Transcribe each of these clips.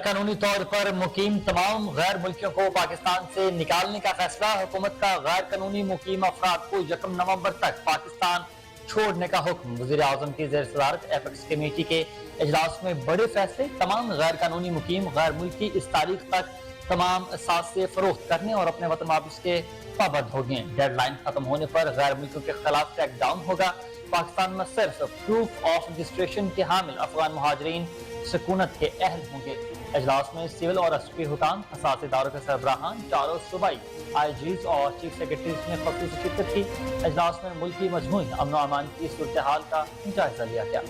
कानूनी तौर पर मुकीम तमाम गैर मुल्कियों को पाकिस्तान से निकालने का फैसला। हुकूमत का गैर कानूनी मुकीम अफराद को 1 नवंबर तक पाकिस्तान छोड़ने का हुक्म। वज़ीर आज़म की ज़ेर सदारत एपेक्स कमेटी के इजलास में बड़े फैसले। तमाम गैर कानूनी मुकीम गैर मुल्की इस तारीख तक तमाम असासे फरोख्त करने और अपने वतन वापस के पाबंद हो गए। डेडलाइन खत्म होने पर गैर मुल्कियों के खिलाफ क्रैकडाउन होगा। पाकिस्तान में सिर्फ प्रूफ ऑफ रजिस्ट्रेशन के हामिल अफगान मुहाजिरीन सुकूनत के अहल होंगे। इजलास में सिविल और अस्करी हुकाम, असासे इदारों के सरबराहान, चारों सूबाई IGs और चीफ सेक्रेटरीज ने खसूसी शिरकत की। इजलास में मुल्की मजमूई अमन व अमान की सूरत हाल का जायजा लिया गया।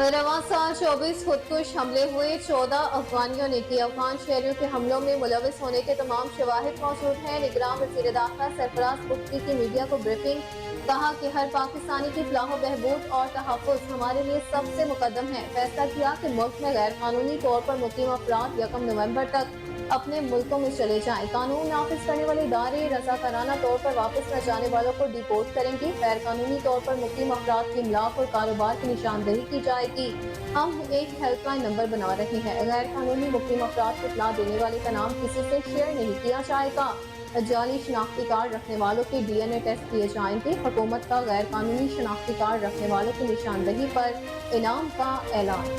रवां साल 24 खुदकुश हमले हुए, 14 अफगानियों ने की। अफगान शहरियों के हमलों में मुलविस होने के तमाम शवाहिद मौजूद हैं। निगरान वज़ीर दाखिला सरफराज मुफ्ती की मीडिया को ब्रीफिंग। कहा कि हर पाकिस्तानी की फलाह व बहबूद और तहफ़्फ़ुज़ हमारे लिए सबसे मुकद्दम है। फैसला किया कि मुल्क में गैर कानूनी तौर पर मुकीम अफराद 1 नवंबर तक अपने मुल्कों में चले जाएं। कानून नाफिज करने वाले इदारे रज़ाकाराना तौर पर वापस न जाने वालों को डिपोर्ट करेंगे। गैर कानूनी तौर पर मुकीम अफराद की इमलाक और कारोबार की निशानदही की जाएगी। हम एक हेल्पलाइन नंबर बना रहे हैं। गैर कानूनी मुकीम अफराद को इत्तला देने वाले का नाम किसी से शेयर नहीं किया जाएगा। जाली शनाख्ती कार्ड रखने वालों के DNA टेस्ट किए जाएंगे। हुकूमत का गैर कानूनी शनाख्ती कार्ड रखने वालों की निशानदही पर इनाम का ऐलान।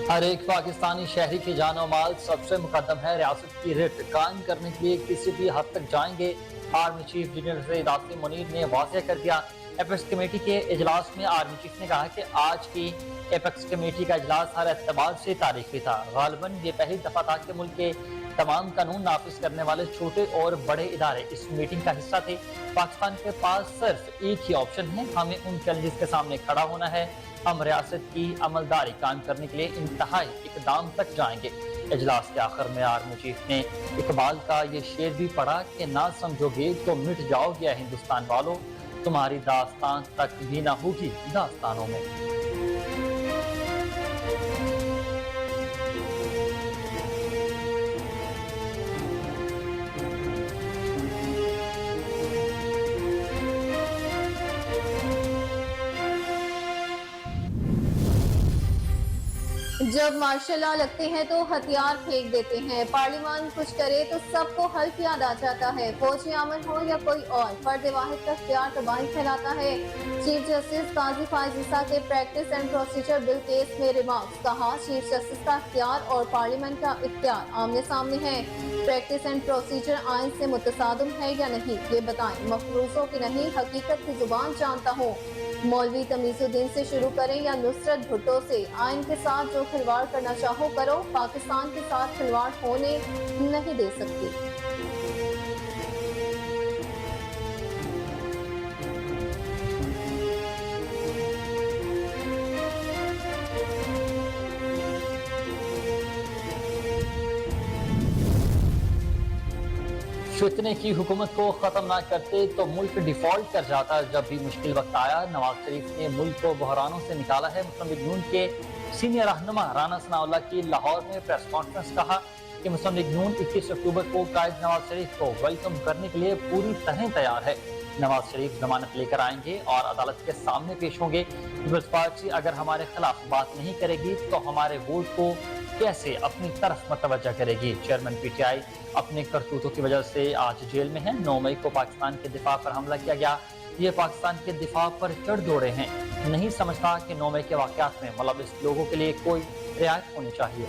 हर एक पाकिस्तानी शहरी की जान और माल सबसे मुकद्दम है। रियासत की रिट कायम करने के लिए किसी भी हद तक जाएंगे। Army chief general Syed Asim Munir ने वाज़ेह कर दिया। एपेक्स कमेटी के इजलास में आर्मी चीफ ने कहा कि आज की एपेक्स कमेटी का इजलास हर एतबार से तारीखी था। गालिबन ये पहली दफा था कि मुल्क के तमाम कानून नाफिज करने वाले छोटे और बड़े इदारे इस मीटिंग का हिस्सा थे। पाकिस्तान के पास सिर्फ एक ही ऑप्शन है, हमें उन चैलेंजेस के सामने खड़ा होना है। हम रियासत की अमलदारी कायम करने के लिए इंतहाई इकदाम तक जाएंगे। इजलास के आखिर में आर्मी चीफ ने इकबाल का ये शेर भी पढ़ा कि ना समझोगे तो मिट जाओगे हिंदुस्तान वालों, तुम्हारी दास्तान तक भी ना होगी दास्तानों में। जब मार्शल लॉ लगते हैं तो हथियार फेंक देते हैं। पार्लियामान कुछ करे तो सबको हल्फ याद आ जाता है। फौजी अमल हो या कोई और, फर्द वाहिद का इख्तियार तबाही फैलाता है। चीफ जस्टिस काजी फायज ईसा के practice and procedure bill case में रिमार्क्स। कहा चीफ जस्टिस का इख्तियार और पार्लियामेंट का इख्तियार आमने सामने है। प्रैक्टिस एंड प्रोसीजर आइन से मुतसादिम है या नहीं ये बताएं। मफरूजों की नहीं हकीकत की जुबान जानता हूँ। मौलवी तमीजुद्दीन से शुरू करें या नुसरत भुट्टो से। आइन के साथ जो खिलवाड़ करना चाहो करो, पाकिस्तान के साथ खिलवाड़ होने नहीं दे सकती। फितने की हुकूमत को खत्म ना करते तो मुल्क डिफॉल्ट कर जाता। जब भी मुश्किल वक्त आया, नवाज शरीफ ने मुल्क को बहरानों से निकाला है। मुस्लिम लीग नून के सीनियर रहनुमा राना सनाउल्लाह की लाहौर में प्रेस कॉन्फ्रेंस। कहा कि मुस्लिम लीग नून 21 अक्टूबर को कायद नवाज शरीफ को वेलकम करने के लिए पूरी तरह तैयार है। नवाज शरीफ जमानत लेकर आएंगे और अदालत के सामने पेश होंगे। पीपल्स पार्टी अगर हमारे खिलाफ बात नहीं करेगी तो हमारे वोट को कैसे अपनी तरफ मतवज्जा करेगी। चेयरमैन PTI अपने करतूतों की वजह से आज जेल में है। 9 मई को पाकिस्तान के दिफा पर हमला किया गया। ये पाकिस्तान के दिफा पर चढ़ दौड़े हैं। नहीं समझता कि 9 मई के वाकयात में मुलविस लोगों के लिए कोई रियायत होनी चाहिए।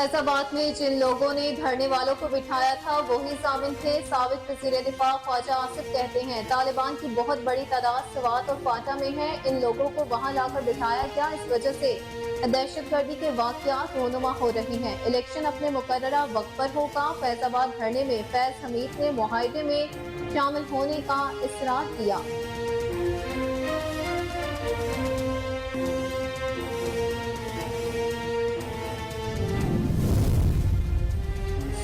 फैजाबाद में जिन लोगों ने धरने वालों को बिठाया था वही जामिन थे। साबिक वज़ीर दिफा ख्वाजा आसिफ कहते हैं तालिबान की बहुत बड़ी तादाद सवात और फाटा में है। इन लोगों को वहां लाकर बिठाया गया, इस वजह से दहशतगर्दी के वाक़यात रोनुमा हो रहे हैं। इलेक्शन अपने मुकर्ररा वक्त पर होगा। फैजाबाद धरने में फैज हमीद ने मुआहदे में शामिल होने का इसरार किया।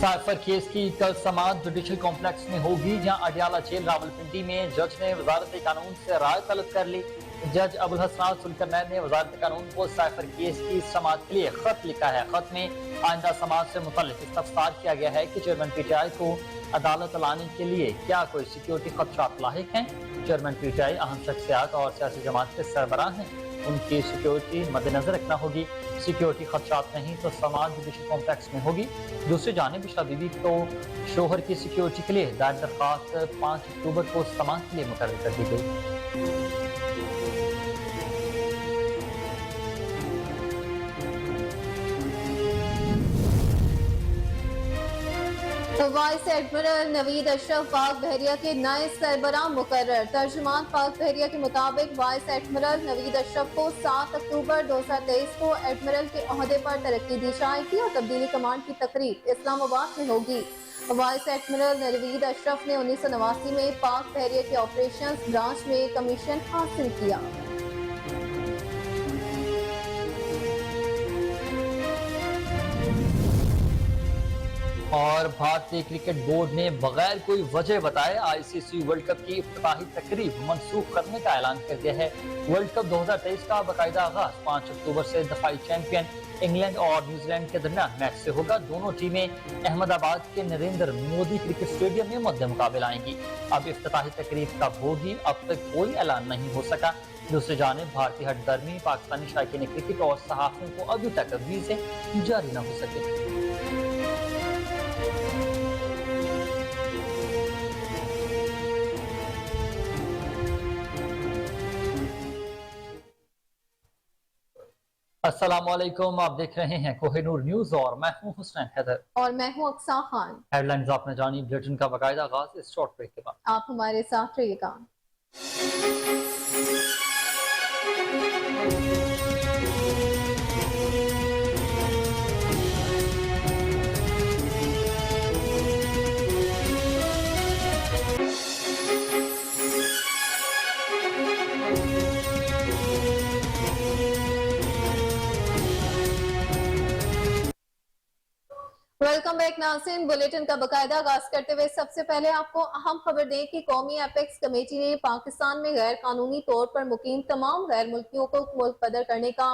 साइफर केस की कल समाअत जुडिशल कॉम्प्लेक्स में होगी, जहां अडियाला जेल रावलपिंडी में जज ने वजारत कानून से राय तलब कर ली। जज अबुल हसनात सुल्करनैन ने वजारत कानून को साइफर केस की समाअत के लिए खत लिखा है। खत में आइंदा समाअत से मुतल्लिक इस्तफसार किया गया है कि चेयरमैन पीटीआई को अदालत लाने के लिए क्या कोई सिक्योरिटी खदशात लाहिक हैं। चेयरमैन पीटीआई अहम शख्सियात और सियासी जमात के सरबराह हैं, उनकी सिक्योरिटी मद्देनजर रखना होगी। सिक्योरिटी खदशात नहीं तो समाअत जुडिशल कॉम्प्लेक्स में होगी। दूसरी जानिब इशा बीबी को शोहर की सिक्योरिटी के लिए दायर दरख्वास्त 5 अक्टूबर को समाअत के लिए मुकर्रर कर दी गई। वाइस एडमिरल नवीद अशरफ पाक बहरिया के नए सरबराह मुकर्रर। तर्जुमान पाक बहरिया के मुताबिक वाइस एडमिरल नवीद अशरफ को 7 अक्टूबर 2023 को एडमिरल के ओहदे पर तरक्की दी जाएगी और तब्दीली कमांड की तकरीब इस्लामाबाद में होगी। वाइस एडमिरल नवीद अशरफ ने 1989 में पाक बहरिया के ऑपरेशंस ब्रांच में कमीशन हासिल किया। और भारतीय क्रिकेट बोर्ड ने बगैर कोई वजह बताए आईसीसी वर्ल्ड कप की इफ्तिताही तकरीब मनसूख करने का ऐलान कर दिया है। वर्ल्ड कप 2023 का बाकायदा आगाज 5 अक्टूबर से दफाई चैंपियन इंग्लैंड और न्यूजीलैंड के दरमियान मैच से होगा। दोनों टीमें अहमदाबाद के नरेंद्र मोदी क्रिकेट स्टेडियम में मद्दे मुकाबले आएंगी। अब इफ्तिताही तकरीब कब होगी, अब तक कोई ऐलान नहीं हो सका। दूसरी जानिब भारतीय हटदर्मी पाकिस्तानी शायकीन क्रिकेट और सहाफियों को अभी तक वीजे जारी न हो सके। अस्सलामुअलैकुम, आप देख रहे हैं कोहिनूर न्यूज और मैं हूं हुसैन हैदर और मैं हूं अक्सा खान। हेडलाइंस आपने जानी, बुलेटिन का बाकायदा आगाज इस शॉर्ट ब्रेक के बाद। आप हमारे साथ रहिएगा। वेलकम बैक नाज़रीन। बुलेटिन का बाकायदा आगाज करते हुए सबसे पहले आपको अहम खबर दें कि कौमी एपेक्स कमेटी ने पाकिस्तान में गैर कानूनी तौर पर मुकीम तमाम गैर मुल्कियों को मुल्क बदर करने का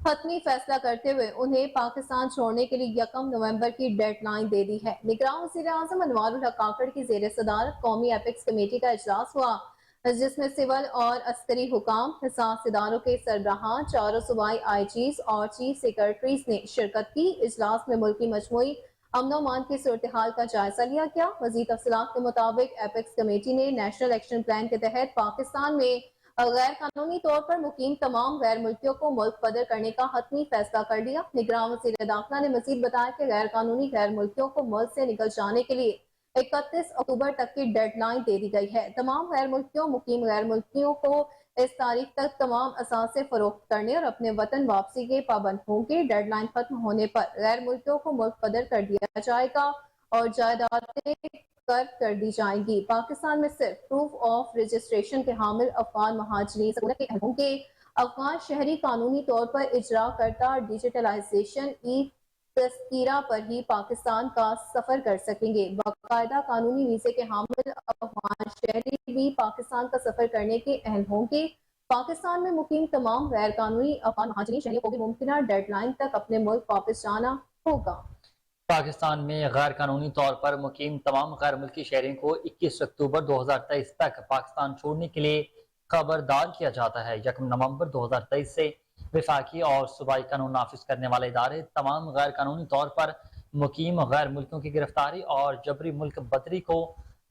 हतमी फैसला करते हुए उन्हें पाकिस्तान छोड़ने के लिए 1 नवंबर की डेडलाइन दे दी है। निगरान वज़ीर आज़म अनवारुल हक काकड़ की ज़ेर सदारत कौमी एपेक्स कमेटी का इजलास हुआ, जिसमें सिविल और अस्करी हुकाम, हिसास इदारों के सरबराहान, चारों सूबाई आईजीज और चीफ सेक्रेटरीज ने शिरकत की। इजलास में मुल्की मजमूई अमन अमान की सूरत हाल का जायजा लिया गया। मज़ीद तफसीलात के मुताबिक एपेक्स कमेटी ने नेशनल एक्शन प्लान के तहत पाकिस्तान में गैर कानूनी तौर पर मुकीम तमाम गैर मुल्कियों को मुल्क बदर करने का हतमी फैसला कर लिया। निगरान वज़ीर दाखिला ने मजीद बताया कि गैर कानूनी गैर मुल्कियों को मुल्क से निकल जाने के लिए 31 अक्टूबर तक की डेडलाइन दे दी गई है। तमाम गैर मुल्कियों मुकीम गैर मुल्कियों को इस तारीख तक तमाम असासे फरोख्त करने और अपने वतन वापसी के पाबंद होंगे। डेडलाइन खत्म होने पर गैर मुल्कियों को मुल्क बदर कर दिया जाएगा और जायदादें कर दी जाएंगी। पाकिस्तान में सिर्फ प्रूफ ऑफ रजिस्ट्रेशन के हामिल अफगान महाजरीन के होंगे। अफगान शहरी कानूनी तौर पर इजरा करता डिजिटलाइजेशन ई तस्कीरा पर ही पाकिस्तान का सफर कर सकेंगे। बाकायदा कानूनी वीजे के हामिल अफगान शहरी भी पाकिस्तान का सफर करने के अहल होंगे। पाकिस्तान में मुकीम तमाम गैर कानूनी अफगान महाजरीन शहरियों को भी मुमकिन डेडलाइन तक अपने मुल्क वापस जाना होगा। पाकिस्तान में गैर कानूनी तौर पर मुकीम तमाम गैर मुल्की शहरियों को 21 अक्टूबर 2023 तक पाकिस्तान छोड़ने के लिए खबरदार किया जाता है। 1 नवंबर 2023 से विफाकी और सूबाई कानून नाफिज करने वाले इदारे तमाम गैर कानूनी तौर पर मुकीम गैर मुल्कियों की गिरफ्तारी और जबरी मुल्क बदरी को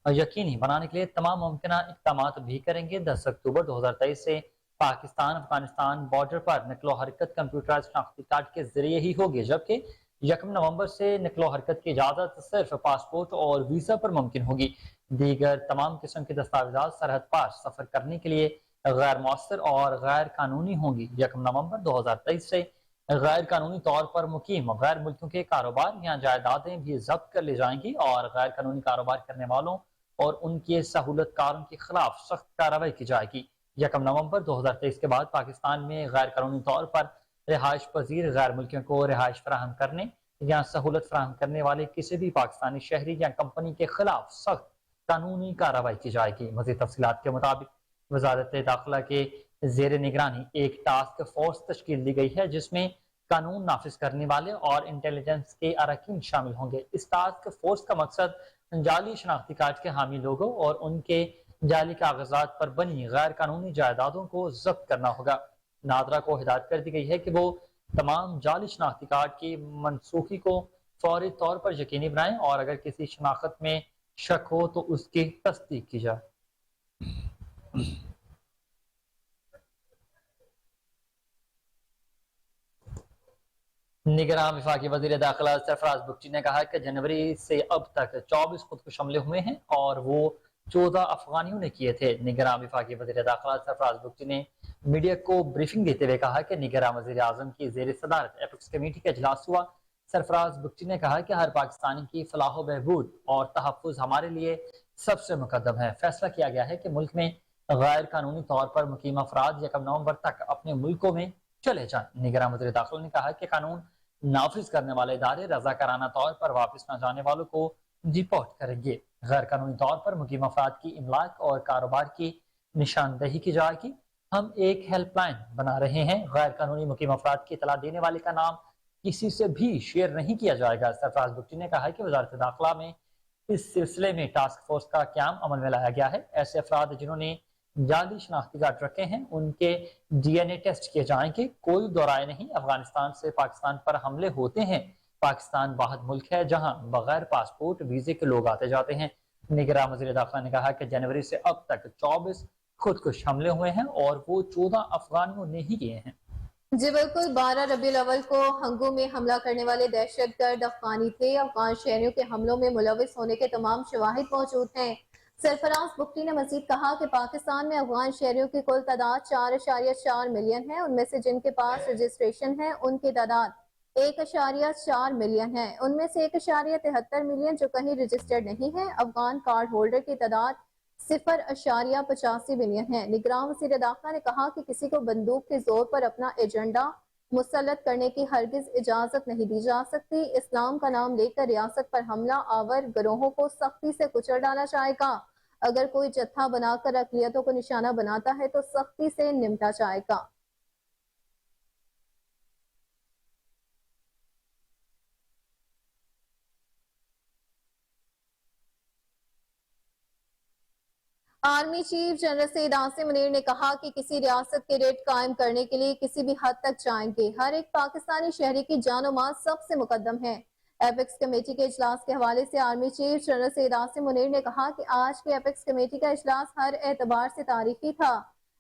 यकीनी बनाने के लिए तमाम मुमकिन इक़दाम भी करेंगे। 10 अक्टूबर 2023 से पाकिस्तान अफगानिस्तान बॉर्डर पर नकलो हरकत कंप्यूटराइज्ड शनाख्ती कार्ड के जरिए ही होगी, जबकि 1 नवंबर से नकलो हरकत की इजाज़त सिर्फ पासपोर्ट और वीज़ा पर मुमकिन होगी। दीगर तमाम किस्म के दस्तावेजात सरहद पार सफ़र करने के लिए गैर मौसर और गैर कानूनी होंगी। 1 नवंबर 2023 से गैर कानूनी तौर पर मुकीम गैर मुल्कों के कारोबार या जायदादें भी जब्त कर ली जाएंगी और गैर कानूनी कारोबार करने वालों और उनके सहूलतकारों के खिलाफ सख्त कार्रवाई की जाएगी। 1 नवंबर 2023 के बाद पाकिस्तान में गैर कानूनी तौर पर रिहाइश पजीर गैर मुल्कियों को रिहाइश फराहम करने या सहूलत फराहम करने वाले किसी भी पाकिस्तानी शहरी या कंपनी के खिलाफ सख्त कानूनी कार्रवाई की जाएगी। मज़ीद तफसीलात के मुताबिक वजारत दाखिला के जेर निगरानी एक टास्क फोर्स तश्कील दी गई है जिसमें कानून नाफिज करने वाले और इंटेलिजेंस के अरकान शामिल होंगे। इस टास्क फोर्स का मकसद जाली शनाख्ती कार्ड के हामी लोगों और उनके जाली कागजात पर बनी गैर कानूनी जायदादों को जब्त करना होगा। नादरा को हिदायत कर दी गई है कि वो तमाम जाली शनाख्ती कार्ड की मनसूखी को फौरी तौर पर यकीनी बनाएं और अगर किसी शनाख्त में शक हो तो उसकी तस्दीक की जाए। निगरान विफाकी वज़ीर दाखिला सरफराज बुगटी ने कहा कि जनवरी से अब तक 24 खुदकुश हमले हुए हैं और वो 14 अफगानियों ने किए थे। निगरान विफाकी वज़ीर दाखिला सरफराज बुगटी ने मीडिया को ब्रीफिंग देते हुए कहा कि निगरान वज़ीर आज़म की ज़ेर सदारत एपिक्स कमेटी का इजलास हुआ। सरफराज बुगटी ने कहा कि हर पाकिस्तानी की फलाह व बहबूद और तहफ़्फ़ुज़ हमारे लिए सबसे मुकद्दम है। फैसला किया गया है कि मुल्क में गैर कानूनी तौर पर मुकीम अफराद 1 नवंबर तक अपने मुल्कों में चले जाएं। निगरान वज़ीर दाखिला ने कहा कि कानून नाफिज करने वाले इदारे रजाकाराना तौर पर वापस न जाने वालों को डिपोर्ट करेंगे। गैर कानूनी तौर पर मुकीम अफराद की इमलाक और कारोबार की निशानदही की जाएगी। हम एक हेल्पलाइन बना रहे हैं। गैर कानूनी मुकीम अफराद की इतला देने वाले का नाम किसी से भी शेयर नहीं किया जाएगा। सरफराज बुगटी ने कहा कि वजारत दाखिला में इस सिलसिले में टास्क फोर्स का क्याम अमल में लाया गया है। ऐसे अफराद जिन्होंने जाली शनाख्ती कार्ड रखे हैं उनके DNA टेस्ट किए जाएंगे। कोई दो राय नहीं, अफगानिस्तान से पाकिस्तान पर हमले होते हैं। पाकिस्तान वाहिद मुल्क है जहां बगैर पासपोर्ट वीजे के लोग आते जाते हैं। निगरान वज़ीर दाखिला ने कहा कि जनवरी से अब तक 24 खुदकुश हमले हुए हैं और वो 14 अफगानियों ने ही किए हैं। जी बिल्कुल, 12 रबीउल अव्वल को हंगू में हमला करने वाले दहशतगर्द अफगानी थे। अफगान शहरियों के हमलों में मुलविस होने के तमाम शवाहिद मौजूद हैं। सरफराज बुगटी ने मजीद कहा कि पाकिस्तान में अफगान शहरियों की कुल तादाद 4.4 मिलियन है। उनमें से जिनके पास रजिस्ट्रेशन है उनकी तादाद 1.4 मिलियन है। उनमें से 1.73 मिलियन जो कहीं रजिस्टर्ड नहीं है। अफगान कार्ड होल्डर की तादाद 0.85 मिलियन है। निगरान वज़ीर दाखिला ने कहा कि किसी को बंदूक के जोर पर अपना एजेंडा मुसल्लत करने की हरगिज इजाजत नहीं दी जा सकती। इस्लाम का नाम लेकर रियासत पर हमला आवर गिरोहों को सख्ती से कुचल डाला जाएगा। अगर कोई जत्था बनाकर अक़लियतों को निशाना बनाता है तो सख्ती से निपटा जाएगा। Army chief general Syed Asim Munir ने कहा कि किसी रियासत के रेट कायम करने के लिए किसी भी हद तक जाएंगे। हर एक पाकिस्तानी शहरी की जान माल सबसे मुकद्दम है। एपेक्स कमेटी के इजलास के हवाले से army chief general Syed Asim Munir ने कहा कि आज के एपेक्स कमेटी का इजलास हर एतबार से तारीखी था।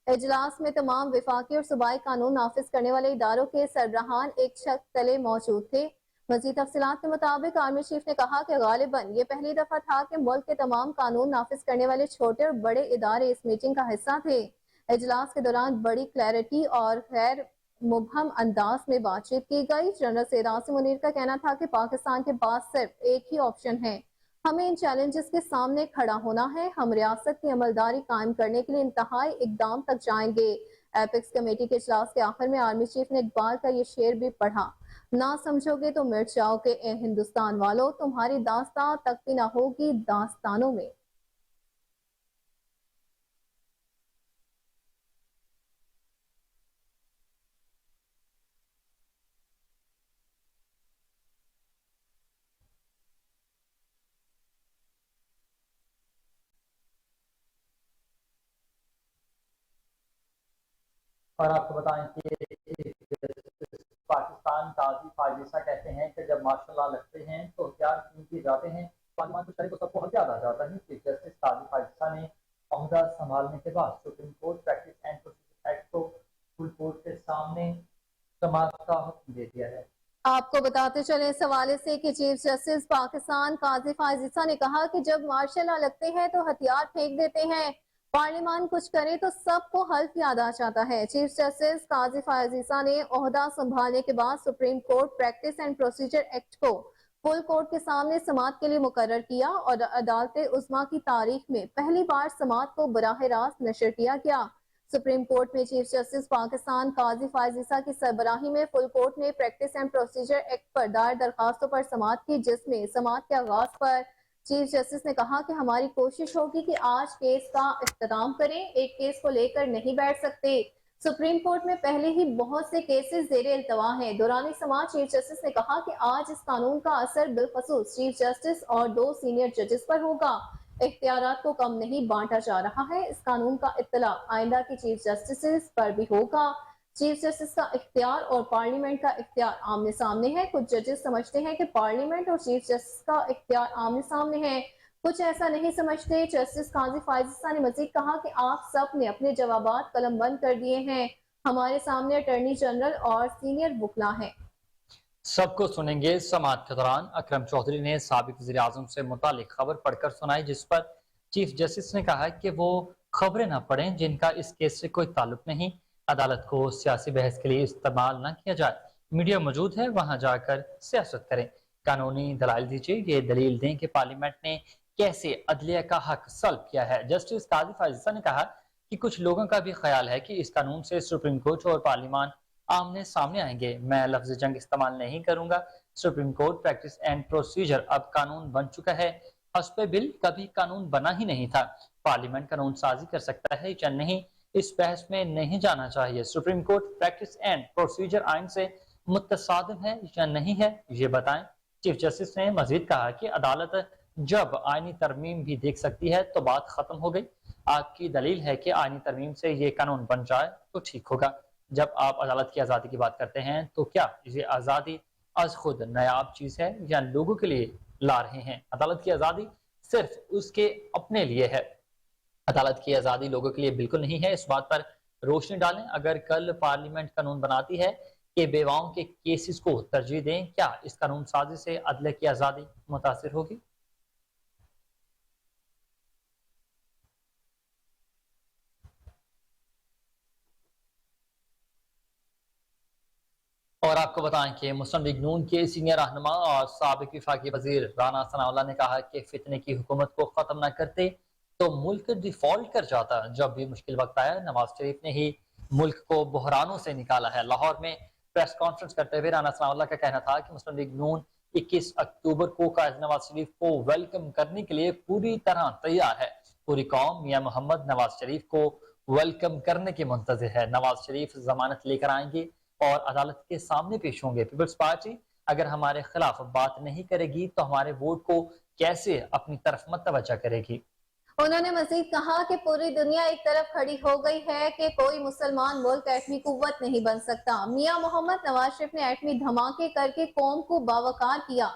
इजलास में तमाम विफाकी और सूबाई कानून नाफिज करने वाले इदारों के सरबराहान एक छत तले मौजूद थे। मजीद तफसीलात के मुताबिक आर्मी चीफ ने कहा कि गालिबन ये पहली दफा था कि मुल्क के तमाम कानून नाफिज करने वाले छोटे और बड़े इदारे इस मीटिंग का हिस्सा थे। इजलास के दौरान बड़ी क्लैरिटी और गैर मुबहम अंदाज में बातचीत की गई। जनरल सईद आसिम मुनीर का कहना था कि पाकिस्तान के पास सिर्फ एक ही ऑप्शन है, हमें इन चैलेंजेस के सामने खड़ा होना है। हम रियासत की अमलदारी कायम करने के लिए इंतहाई इकदाम तक जाएंगे। एपेक्स कमेटी के इजलास के आखिर में आर्मी चीफ ने इकबाल का ये शेर भी पढ़ा, ना समझोगे तो मिट जाओगे ए हिंदुस्तान वालों, तुम्हारी दास्तां तक भी ना होगी दास्तानों में। और आपको बताएं कि पाकिस्तान काजी फाजिसा कहते हैं कि जब माशाल्लाह लगते हैं तो हथियार कीमती जाते हैं। पाकिस्तान को तो सबको हक याद आ जाता है। चीफ जस्टिस काजी फाजिसा ने अहदा संभालने के बाद supreme court practice and procedure act को फुल कोर्ट के सामने समाअत का हुक्म दे दिया है। आपको बताते चले इस हवाले से कि चीफ जस्टिस पाकिस्तान काजी फायज ईसा ने कहा कि जब मार्शल लॉ लगते हैं तो हथियार फेंक देते हैं, पार्लियामान कुछ करे तो सबको हल्फ याद आ जाता है। चीफ जस्टिस काजी फायज ईसा ने ओहदा संभालने के बाद supreme court practice and procedure act को फुल कोर्ट के सामने समाअत के लिए मुकर्रर किया और अदालत उस्मा की तारीख में पहली बार समाअत को बराह रास्त नशर किया गया। सुप्रीम कोर्ट में चीफ जस्टिस पाकिस्तान काजी फायज ईसा की सरबराही में फुल कोर्ट ने प्रैक्टिस एंड प्रोसीजर एक्ट पर दायर दरखास्तों पर समाअत की, जिसमें समाअत के आगाज पर चीफ जस्टिस ने कहा कि हमारी कोशिश होगी कि आज केस का इख्तिताम करें, एक केस को लेकर नहीं बैठ सकते। सुप्रीम कोर्ट में पहले ही बहुत से केसेस ज़ेरे इल्तवा हैं। दौरान समाअत चीफ जस्टिस ने कहा कि आज इस कानून का असर बिलखसूस चीफ जस्टिस और 2 सीनियर जजेस पर होगा। इख्तियारात को कम नहीं बांटा जा रहा है। इस कानून का इत्तला आइंदा के चीफ जस्टिस पर भी होगा। चीफ जस्टिस का इख्तियार और पार्लियामेंट का इख्तियार आमने सामने है। कुछ जजेस समझते हैं कि पार्लियामेंट और चीफ जस्टिस का इख्तियार आमने सामने है, कुछ ऐसा नहीं समझते। जस्टिस काजी फायज ईसा ने मजीद कहा कि आप सब ने अपने जवाबात कलम बंद कर दिए हैं, हमारे सामने अटॉर्नी जनरल और सीनियर वकला हैं। सबको सुनेंगे। समाअत के दौरान अकरम चौधरी ने साबिक वज़ीर आज़म से मुतालिक खबर पढ़कर सुनाई, जिस पर चीफ जस्टिस ने कहा कि वो खबरें न पढ़ें जिनका इस केस से कोई ताल्लुक नहीं। अदालत को सियासी बहस के लिए इस्तेमाल न किया जाए। मीडिया मौजूद है, वहां जाकर सियासत करें। कानूनी दलाइल दीजिए, ये दलील दें कि पार्लियामेंट ने कैसे अदलिया का हक सल्ब किया है। जस्टिस काजी फायज ईसा ने कहा कि कुछ लोगों का भी ख्याल है कि इस कानून से सुप्रीम कोर्ट और पार्लियामान आमने सामने आएंगे। मैं लफ्ज जंग इस्तेमाल नहीं करूंगा। Supreme court practice and procedure अब कानून बन चुका है। हस्बे बिल कभी कानून बना ही नहीं था। पार्लियामेंट कानून साजी कर सकता है या नहीं, इस बहस में नहीं जाना चाहिए। Supreme court practice and procedure आइन से मुतसादिम है या नहीं है, ये बताएं। चीफ जस्टिस ने मजीद कहा कि अदालत जब आईनी तरमीम भी देख सकती है तो बात खत्म हो गई। आपकी दलील है कि आईनी तरमीम से ये कानून बन जाए तो ठीक होगा। जब आप अदालत की आज़ादी की बात करते हैं तो क्या ये आज़ादी आज खुद नायाब चीज़ है या लोगों के लिए ला रहे हैं? अदालत की आज़ादी सिर्फ उसके अपने लिए है। अदालत की आज़ादी लोगों के लिए बिल्कुल नहीं है। इस बात पर रोशनी डालें। अगर कल पार्लियामेंट कानून बनाती है कि बेवाओं के केसेस को तरजीह दें, क्या इस कानून साजी से अदलिया की आज़ादी मुतासिर होगी? और आपको बताएं कि मुस्लिम लीग नून के सीनियर रहनुमा और साबिक वफाकी वजीर राना सनाउल्लाह ने कहा कि फितने की हुकूमत को खत्म न करते तो मुल्क डिफॉल्ट कर जाता। जब भी मुश्किल वक्त आया, नवाज शरीफ ने ही मुल्क को बहरानों से निकाला है। लाहौर में प्रेस कॉन्फ्रेंस करते हुए राना सनाउल्लाह का कहना था कि मुस्लिम लीग नून 21 अक्टूबर को कायद नवाज शरीफ को वेलकम करने के लिए पूरी तरह तैयार है। पूरी कौम मियां मोहम्मद नवाज शरीफ को वेलकम करने की मुंतज़िर है। नवाज शरीफ जमानत लेकर आएंगे और अदालत के सामने पेश होंगे। पीपल्स पार्टी अगर हमारे खिलाफ बात नहीं करेगी तो हमारे वोट को कैसे अपनी तरफ मतवज्जा करेगी? उन्होंने मजीद कहा कि पूरी दुनिया एक तरफ खड़ी हो गई है कि कोई मुसलमान मुल्क एटमी कुव्वत नहीं बन सकता। मियां मोहम्मद नवाज शरीफ ने एटमी धमाके करके कौम को बावकार किया।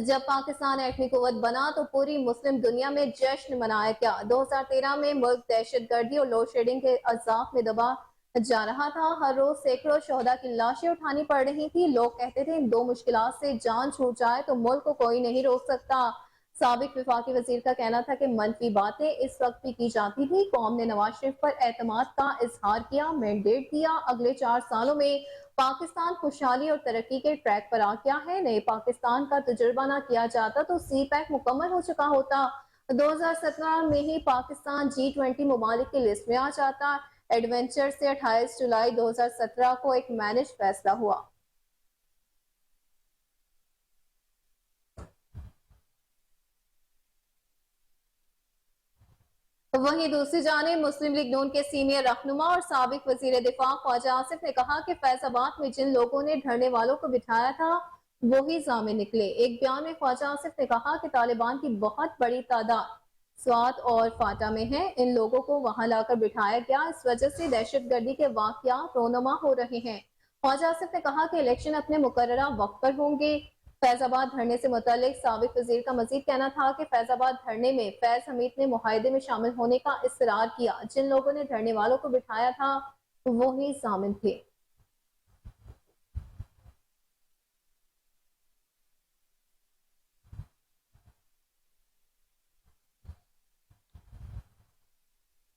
जब पाकिस्तान एटमी कुव्वत बना तो पूरी मुस्लिम दुनिया में जश्न मनाया गया। 2013 में मुल्क दहशतगर्दी और लोड शेडिंग के अजाब में दबा जा रहा था। हर रोज सैकड़ों शोहदा की लाशें उठानी पड़ रही थी। लोग कहते थे इन 2 मुश्किलात से जान छूट जाए तो मुल्क को कोई नहीं रोक सकता। साबिक विफाकी वजीर का कहना था कि मनफी बातें इस वक्त भी की जाती थी। कौम ने नवाज शरीफ पर एतमाद का इजहार किया, मैंडेट दिया। अगले 4 सालों में पाकिस्तान खुशहाली और तरक्की के ट्रैक पर आ गया है। नए पाकिस्तान का तजुर्बा ना किया जाता तो सी पैक मुकम्मल हो चुका होता। 2017 में ही पाकिस्तान G20 ममालिक की लिस्ट में आ जाता। एडवेंचर से 28 जुलाई 2017 को एक मैनेज फैसला हुआ। वहीं दूसरी जानिब मुस्लिम लीग नून के सीनियर रहनुमा और साबिक वजीर दिफा ख्वाजा आसिफ ने कहा कि फैजाबाद में जिन लोगों ने धरने वालों को बिठाया था वही जामिन निकले। एक बयान में ख्वाजा आसिफ ने कहा कि तालिबान की बहुत बड़ी तादाद स्वात और फाटा में है। इन लोगों को वहां लाकर बिठाया गया, इस वजह से दहशतगर्दी के वाकयात रोनुमा हो रहे हैं। ख्वाजा आसिफ ने कहा कि इलेक्शन अपने मुकर्ररा वक्त पर होंगे। फैजाबाद धरने से मुतालिक साबिक वजीर का मजीद कहना था कि फैजाबाद धरने में फैज हमीद ने मुआहदे में शामिल होने का इसरार किया। जिन लोगों ने धरने वालों को बिठाया था वो ही जामिन थे।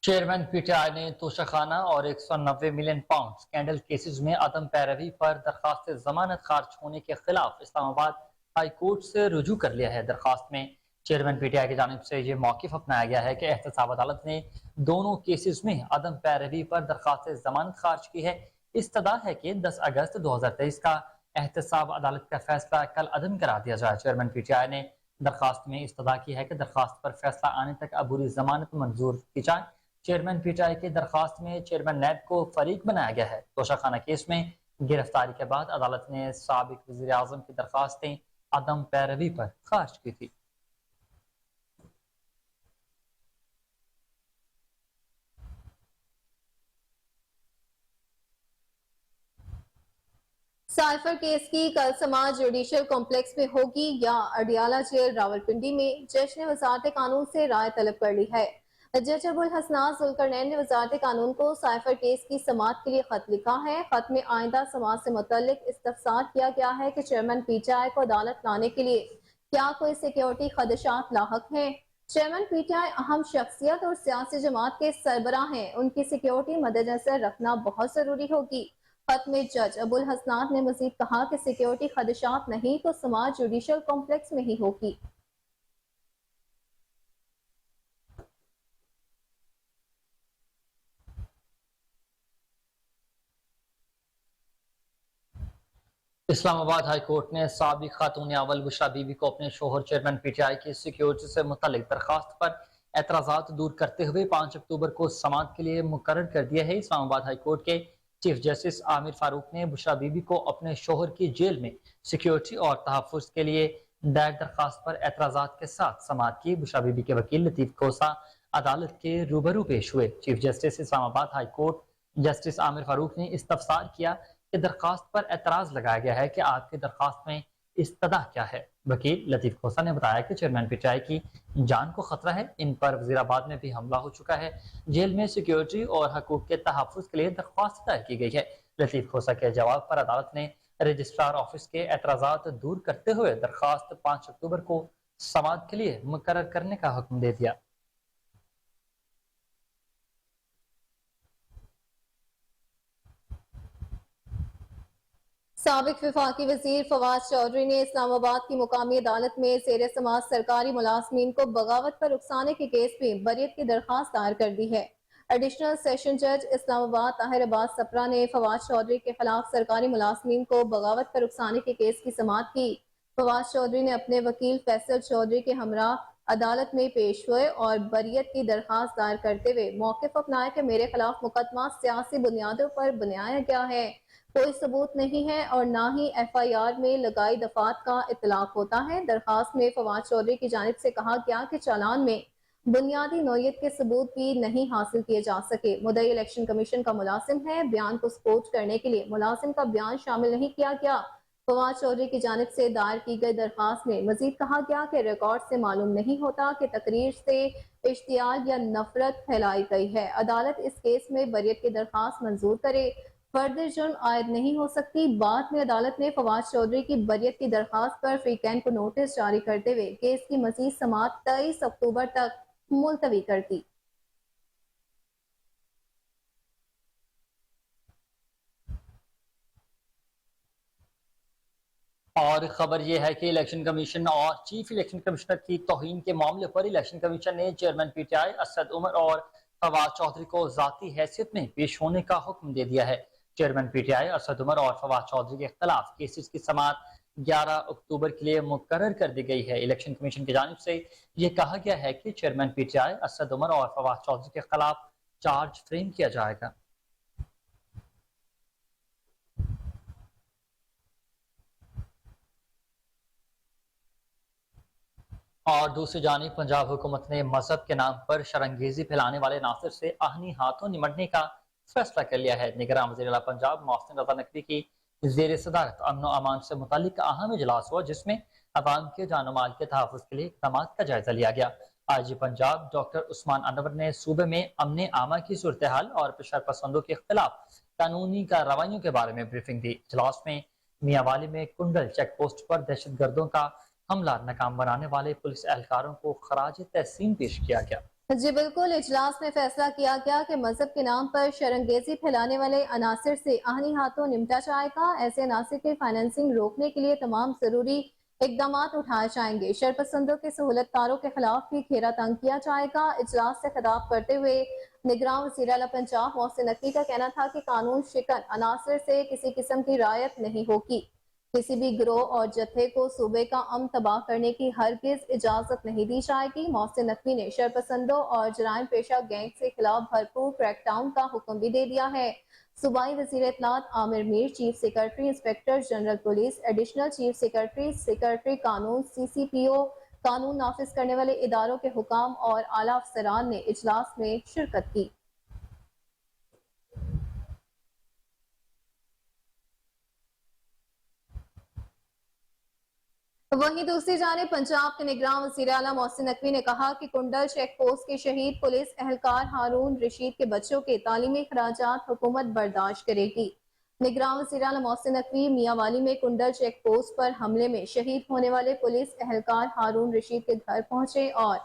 चेयरमैन पीटीआई ने तोशाखाना और 190 मिलियन पाउंड स्कैंडल केसेस में अदम पैरवी पर दरखास्त जमानत खारिज होने के खिलाफ इस्लामाबाद हाई कोर्ट से रुजू कर लिया है। दरखास्त में चेयरमैन पीटीआई की जानिब से ये मौकिफ अपनाया गया है कि एहतसाब अदालत ने दोनों केसेस में अदम पैरवी पर दरखास्त जमानत खारिज की है। इस्तदा है कि 10 अगस्त 2023 का एहतसाब अदालत का फैसला कल अदम करा दिया जाए। चेयरमैन पीटीआई ने दरखास्त में इस्तदा की है कि दरखास्त पर फैसला आने तक अबूरी जमानत मंजूर की जाए। चेयरमैन पीटीआई की दरखास्त में चेयरमैन नैब को फरीक बनाया गया है। तोशाखाना केस में गिरफ्तारी के बाद अदालत ने साबिक वज़ीर आज़म की दरखास्तें अदम पैरवी पर खारिज की थी। साइफर केस की कल समाज जुडिशियल कॉम्प्लेक्स में होगी या अडियाला जेल रावलपिंडी में, जज ने वजारत कानून से राय तलब कर ली है। जज अबुल हसनात जुल्करनैन ने वजारत कानून को साइफर केस की समाअत के लिए खत लिखा है। खत में आइंदा समाअत से मुतल्लिक इस्तफसार किया गया है कि चेयरमैन पीटीआई को अदालत लाने के लिए क्या कोई सिक्योरिटी खदशात लाहक हैं। चेयरमैन पीटीआई अहम शख्सियत और सियासी जमात के सरबराह हैं, उनकी सिक्योरिटी मद्देनजर रखना बहुत जरूरी होगी। खत में जज अबुल हसनात ने मजीद कहा कि सिक्योरिटी खदशात नहीं तो समाज जुडिशियल कॉम्प्लेक्स में ही होगी। इस्लामाबाद हाई कोर्ट ने साबिक खातून अव्वल बुशरा बीबी को अपने शोहर चेयरमैन पीटीआई की सिक्योरिटी से मुतल्लिक दरखास्त पर एतराजात दूर करते हुए 5 अक्टूबर को समाअत के लिए मुकर्रर कर दिया है। इस्लामाबाद हाई कोर्ट के चीफ जस्टिस आमिर फारूक ने बुशरा बीबी को अपने शोहर की जेल में सिक्योरिटी और तहफ़्फ़ुज़ के लिए दायर दरखास्त पर एतराजात के साथ समाअत की। बुशरा बीबी के वकील लतीफ खोसा अदालत के रूबरू पेश हुए। Chief justice Islamabad high court justice Aamir Farooq ने इस्तफसार किया कि दरखास्त पर एतराज लगाया गया है कि आपकी दरखास्त में इस्तदा क्या है। वकील लतीफ खोसा ने बताया कि चेयरमैन पीटीआई की जान को खतरा है, इन पर वजीराबाद में भी हमला हो चुका है, जेल में सिक्योरिटी और हकूक के तहफ़्फ़ुज़ के लिए दरख्वास्त दायर की गई है। लतीफ खोसा के जवाब पर अदालत ने रजिस्ट्रार ऑफिस के एतराजात दूर करते हुए दरखास्त 5 अक्टूबर को समाअत के लिए मुकर्रर करने का हुक्म दे दिया। साबिक विफाकी वजीर फवाद चौधरी ने इस्लामाबाद की मुकामी अदालत में ज़ेर समाअत सरकारी मुलाजमीन को बगावत पर उकसाने के केस में बरियत की दरखास्त दायर कर दी है। एडिशनल सेशन जज इस्लामाबाद ताहिर अब्बास सप्रा ने फवाद चौधरी के खिलाफ सरकारी मुलाजमीन को बगावत पर उकसाने के केस की समाअत की। फवाद चौधरी ने अपने वकील फैसल चौधरी के हमरा अदालत में पेश हुए और बरियत की दरखास्त दायर करते हुए मौक़िफ़ अपनाया कि मेरे खिलाफ मुकदमा सियासी बुनियादों पर बनाया गया है, कोई सबूत नहीं है और ना ही एफआईआर में लगाई दफात का इतलाक होता है। दरखास्त में फवाद चौधरी की जानिब से कहा गया कि चालान में बुनियादी नौयत के सबूत भी नहीं हासिल किए जा सके। मुद्दई इलेक्शन कमीशन का मुलाजिम है, बयान को सपोर्ट करने के लिए मुलाजिम का बयान शामिल नहीं किया गया। फवाद चौधरी की जानिब से दायर की गई दरखास्त में मजीद कहा गया कि रिकॉर्ड से मालूम नहीं होता कि तकरीर से इश्तियाल या नफरत फैलाई गई है। अदालत इस केस में बरियत की दरखास्त मंजूर करे, फर्दर जुर्म आयद नहीं हो सकती। बाद में अदालत ने फवाद चौधरी की बरियत की दरखास्त पर फ्रीकैन को नोटिस जारी करते हुए केस की मजीद समाअत 23 अक्टूबर तक मुलतवी कर दी। और खबर यह है कि इलेक्शन कमीशन और चीफ इलेक्शन कमिश्नर की तौहीन के मामले पर इलेक्शन कमीशन ने चेयरमैन पीटीआई असद उमर और फवाद चौधरी को जाती हैसियत में पेश होने का हुक्म दे दिया है। चेयरमैन पीटीआई असद उमर और फवाद चौधरी के खिलाफ केसेस की समाअत 11 अक्टूबर के लिए मुकर्रर कर दी गई है। इलेक्शन कमीशन की जानिब से यह कहा गया है कि चेयरमैन पीटीआई असद उमर और फवाद चौधरी के खिलाफ चार्ज फ्रेम किया जाएगा। और दूसरी जानिब पंजाब हुकूमत ने मजहब के नाम पर शरंगेजी फैलाने वाले नासिर से आहनी हाथों निमटने का फैसला कर लिया है। निगरान वज़ीर आला पंजाब मोहसिन रज़ा नकवी की ज़ेर सदारत अमन व अमान से मुतालिक अहम इजलास हुआ, जिसमें अवाम के जान माल के तहफ़्फ़ुज़ के लिए इक़दाम का जायजा लिया गया। IG पंजाब डॉक्टर उस्मान अनवर ने सूबे में अमन आमा की सूरत हाल और पेशर पसंदों के खिलाफ कानूनी कार्रवाइयों के बारे में ब्रीफिंग दी। इजलास में मियांवाली में कुंडल चेक पोस्ट पर दहशत गर्दों का हमला नाकाम बनाने वाले पुलिस एहलकारों को खराज तहसीन पेश किया गया। जी बिल्कुल, इजलास में फैसला किया गया कि मजहब के नाम पर शरंगेजी फैलाने वाले अनासर से आहनी हाथों निपटा जाएगा। ऐसे अनासर की फाइनेंसिंग रोकने के लिए तमाम जरूरी इकदाम उठाए जाएंगे। शरपसंदों के सहूलतकारों के खिलाफ भी घेरा तंग किया जाएगा। इजलास से खिताब करते हुए निगरान वज़ीर आला पंजाब मोहसिन नकवी का कहना था कि कानून शिकन अनासर से किसी किस्म की रियायत नहीं होगी। किसी भी गिरोह और जत्थे को सूबे का अमन तबाह करने की हरगिज इजाजत नहीं दी जाएगी। मोहसिन नकवी ने शरपसंदों और जराइम पेशा गैंग के खिलाफ भरपूर क्रैकडाउन का हुक्म भी दे दिया है। सूबाई वज़ीर इत्तलात Amir Mir, chief secretary inspector general police, additional chief secretary, secretary कानून, CCPO, कानून नाफिज करने वाले इदारों के हुकाम और आला अफसरान ने इजलास में शिरकत की। वहीं दूसरी जानिब पंजाब के निगरान वज़ीर आला मोहसिन नकवी ने कहा कि कुंडल चेक पोस्ट के शहीद पुलिस एहलकार हारून रशीद के बच्चों के तालीमी खराजात हुकूमत बर्दाश्त करेगी। निगरान वज़ीर आला मोहसिन नकवी मियांवाली में कुंडल चेक पोस्ट पर हमले में शहीद होने वाले पुलिस एहलकार हारून रशीद के घर पहुंचे और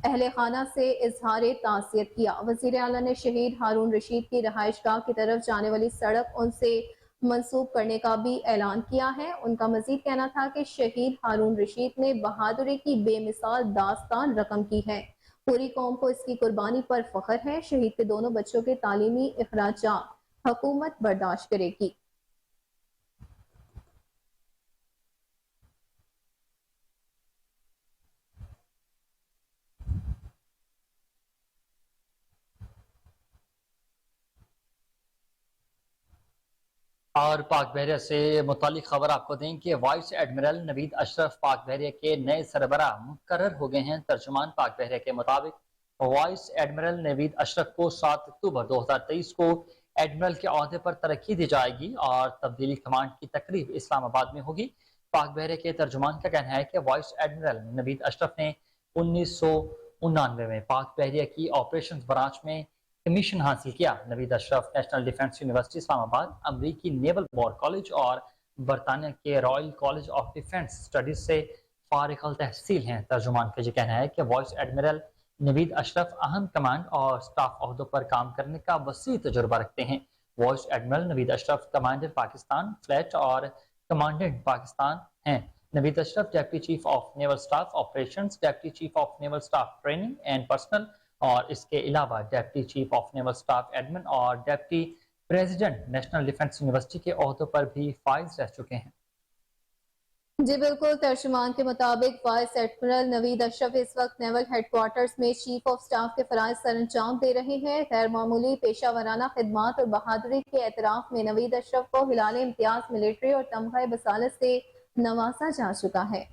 अहले खाना से इजहार ताज़ियत किया। वज़ीर आला ने शहीद हारून रशीद की रहायशगाह की तरफ जाने वाली सड़क उनसे मंसूब करने का भी ऐलान किया है। उनका मजीद कहना था कि शहीद हारून रशीद ने बहादुरी की बेमिसाल दास्तान रकम की है। पूरी कौम को इसकी कुर्बानी पर फख्र है। शहीद के दोनों बच्चों के तालीमी अखराजात हुकूमत बर्दाश्त करेगी। और पाक बहरिया से मुतालिक खबर आपको दें कि वाइस एडमिरल नवीद अशरफ पाक बहरिया के नए सरबराह मुकर्रर हो गए हैं। तर्जुमान पाक बहरिया के मुताबिक वाइस एडमिरल नवीद अशरफ को 7 अक्टूबर 2023 को एडमिरल के ओहदे पर तरक्की दी जाएगी और तब्दीली कमांड की तकरीब इस्लामाबाद में होगी। पाक बहरिया के तर्जुमान का कहना है कि वाइस एडमिरल नवीद अशरफ ने 1999 में पाक बहरिया की ऑपरेशन ब्रांच में कमीशन हासिल किया। Naveed Ashraf national defence university Islamabad, अमरीकी नेवल वॉर कॉलेज और बरतानिया के royal college of defence studies से फारिग तहसील हैं। तर्जुमान का ये कहना है कि वॉइस एडमिरल नवीद अशरफ अहम कमांड और स्टाफ अहदों पर काम करने का वसी तजुर्बा रखते हैं। Vice admiral Naveed Ashraf commander Pakistan fleet और कमांडेंट पाकिस्तान हैं। Naveed Ashraf deputy chief of naval staff operations, deputy chief of naval staff training and personnel और इसके अलावा deputy chief of naval staff admin और deputy president national defence university के ओहदों पर भी फाइज रह चुके हैं। जी बिल्कुल, तर्जुमान के मुताबिक वाइस एडमिरल नवीद अशरफ इस वक्त नेवल हेडक्वार्टर्स में चीफ ऑफ स्टाफ के फराइज सर अंजाम दे रहे हैं। गैर मामूली पेशा वराना खिदमात और बहादुरी के एतराफ में नवीद अशरफ को हिलाल इम्तियाज मिलिट्री और तमगा बसालत से नवाजा जा चुका है।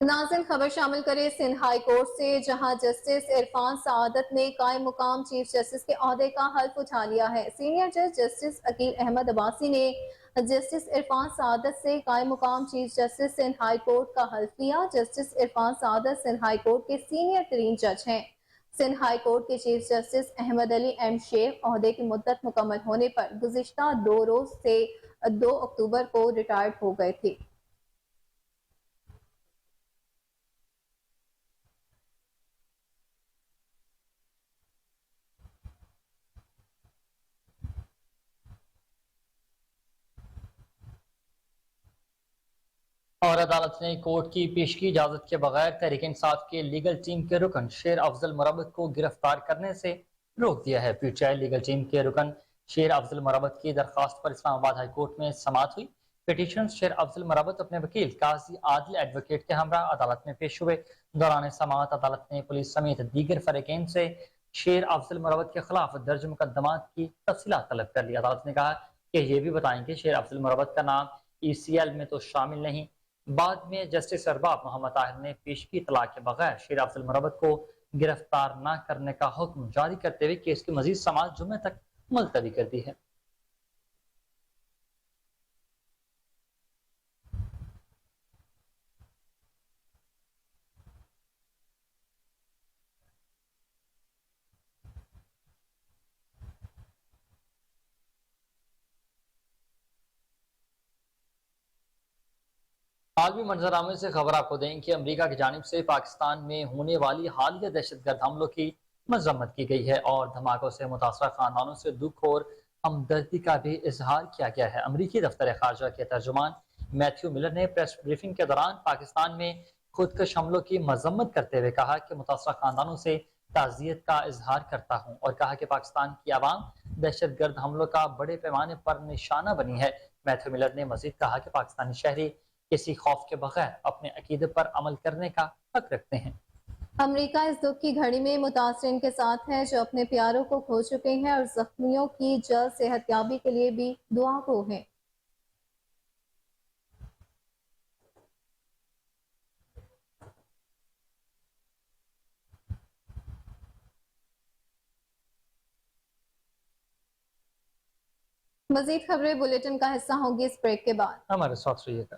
नाज़िम खबर शामिल करे सिंध हाई कोर्ट से, जहां जस्टिस इरफान सआदत ने कायम मुकाम चीफ जस्टिस के ओहदे का हल्फ उठा लिया है। सीनियर जज जस्टिस अकील अहमद अब्बासी ने जस्टिस इरफान सआदत से कायम मुकाम chief justice Sindh high court का हल्फ लिया। Justice Irfan Saadat Sindh high court के सीनियर तरीन जज हैं। सिंध हाई कोर्ट के chief justice Ahmed Ali M Sheikh ओहदे की मुद्दत मुकम्मल होने पर गुज़िश्ता 2 रोज से 2 अक्टूबर को रिटायर्ड हो गए थे। और अदालत ने कोर्ट की पेशगी इजाजत के बगैर तहरीक इंसाफ के लीगल टीम के रुकन शेर अफजल मुरब्बत को गिरफ्तार करने से रोक दिया है। पीटीआई लीगल टीम के रुकन शेर अफजल मुरब्बत की दरखास्त पर इस्लामाबाद हाई कोर्ट में समाअत हुई। पिटीशन शेर अफजल मुरब्बत अपने वकील काजी आदिल एडवोकेट के हमरा अदालत में पेश हुए। दौरान समाअत अदालत ने पुलिस समेत दीगर फरीकैन से शेर अफजल मुरब्बत के खिलाफ दर्ज मुकदमात की तफसीलात तलब कर ली। अदालत ने कहा कि ये भी बताएंगे शेर अफजल मुरब्बत का नाम ECL में तो शामिल नहीं। बाद में जस्टिस अरबाब मोहम्मद ताहिर ने पेशगी तलाक के बगैर शेर अफजल मुरब्बत को गिरफ्तार न करने का हुक्म जारी करते हुए केस की मजीद समाअत जुमे तक मुलतवी कर दी है। عالمی منظرنامے سے خبر آپ کو دیں کہ امریکہ کی جانب سے پاکستان میں ہونے والی حالیہ دہشت گرد حملوں کی مذمت کی گئی ہے اور دھماکوں سے متاثرہ خاندانوں سے دکھ اور ہمدردی کا بھی اظہار کیا گیا ہے۔ امریکی دفتر خارجہ کے ترجمان میتھیو ملر نے پریس بریفنگ کے دوران پاکستان میں خودکش حملوں کی مذمت کرتے ہوئے کہا کہ متاثرہ خاندانوں سے تعزیت کا اظہار کرتا ہوں اور کہا کہ پاکستان کی عوام دہشت گرد حملوں کا بڑے پیمانے پر نشانہ بنی ہے۔ میتھیو ملر نے مزید کہا کہ پاکستانی شہری کسی خوف کے بغیر اپنے عقیدے پر عمل کرنے کا حق رکھتے ہیں۔ امریکہ اس دکھ کی گھڑی میں متاثرین کے ساتھ ہے جو اپنے پیاروں کو کھو چکے ہیں اور زخمیوں کی جلد صحت یابی کے لیے بھی دعا گو ہیں۔ مزید خبریں بلیٹن کا حصہ ہوں گی اس بریک کے بعد۔ ہمارے ساتھ رہیے گا۔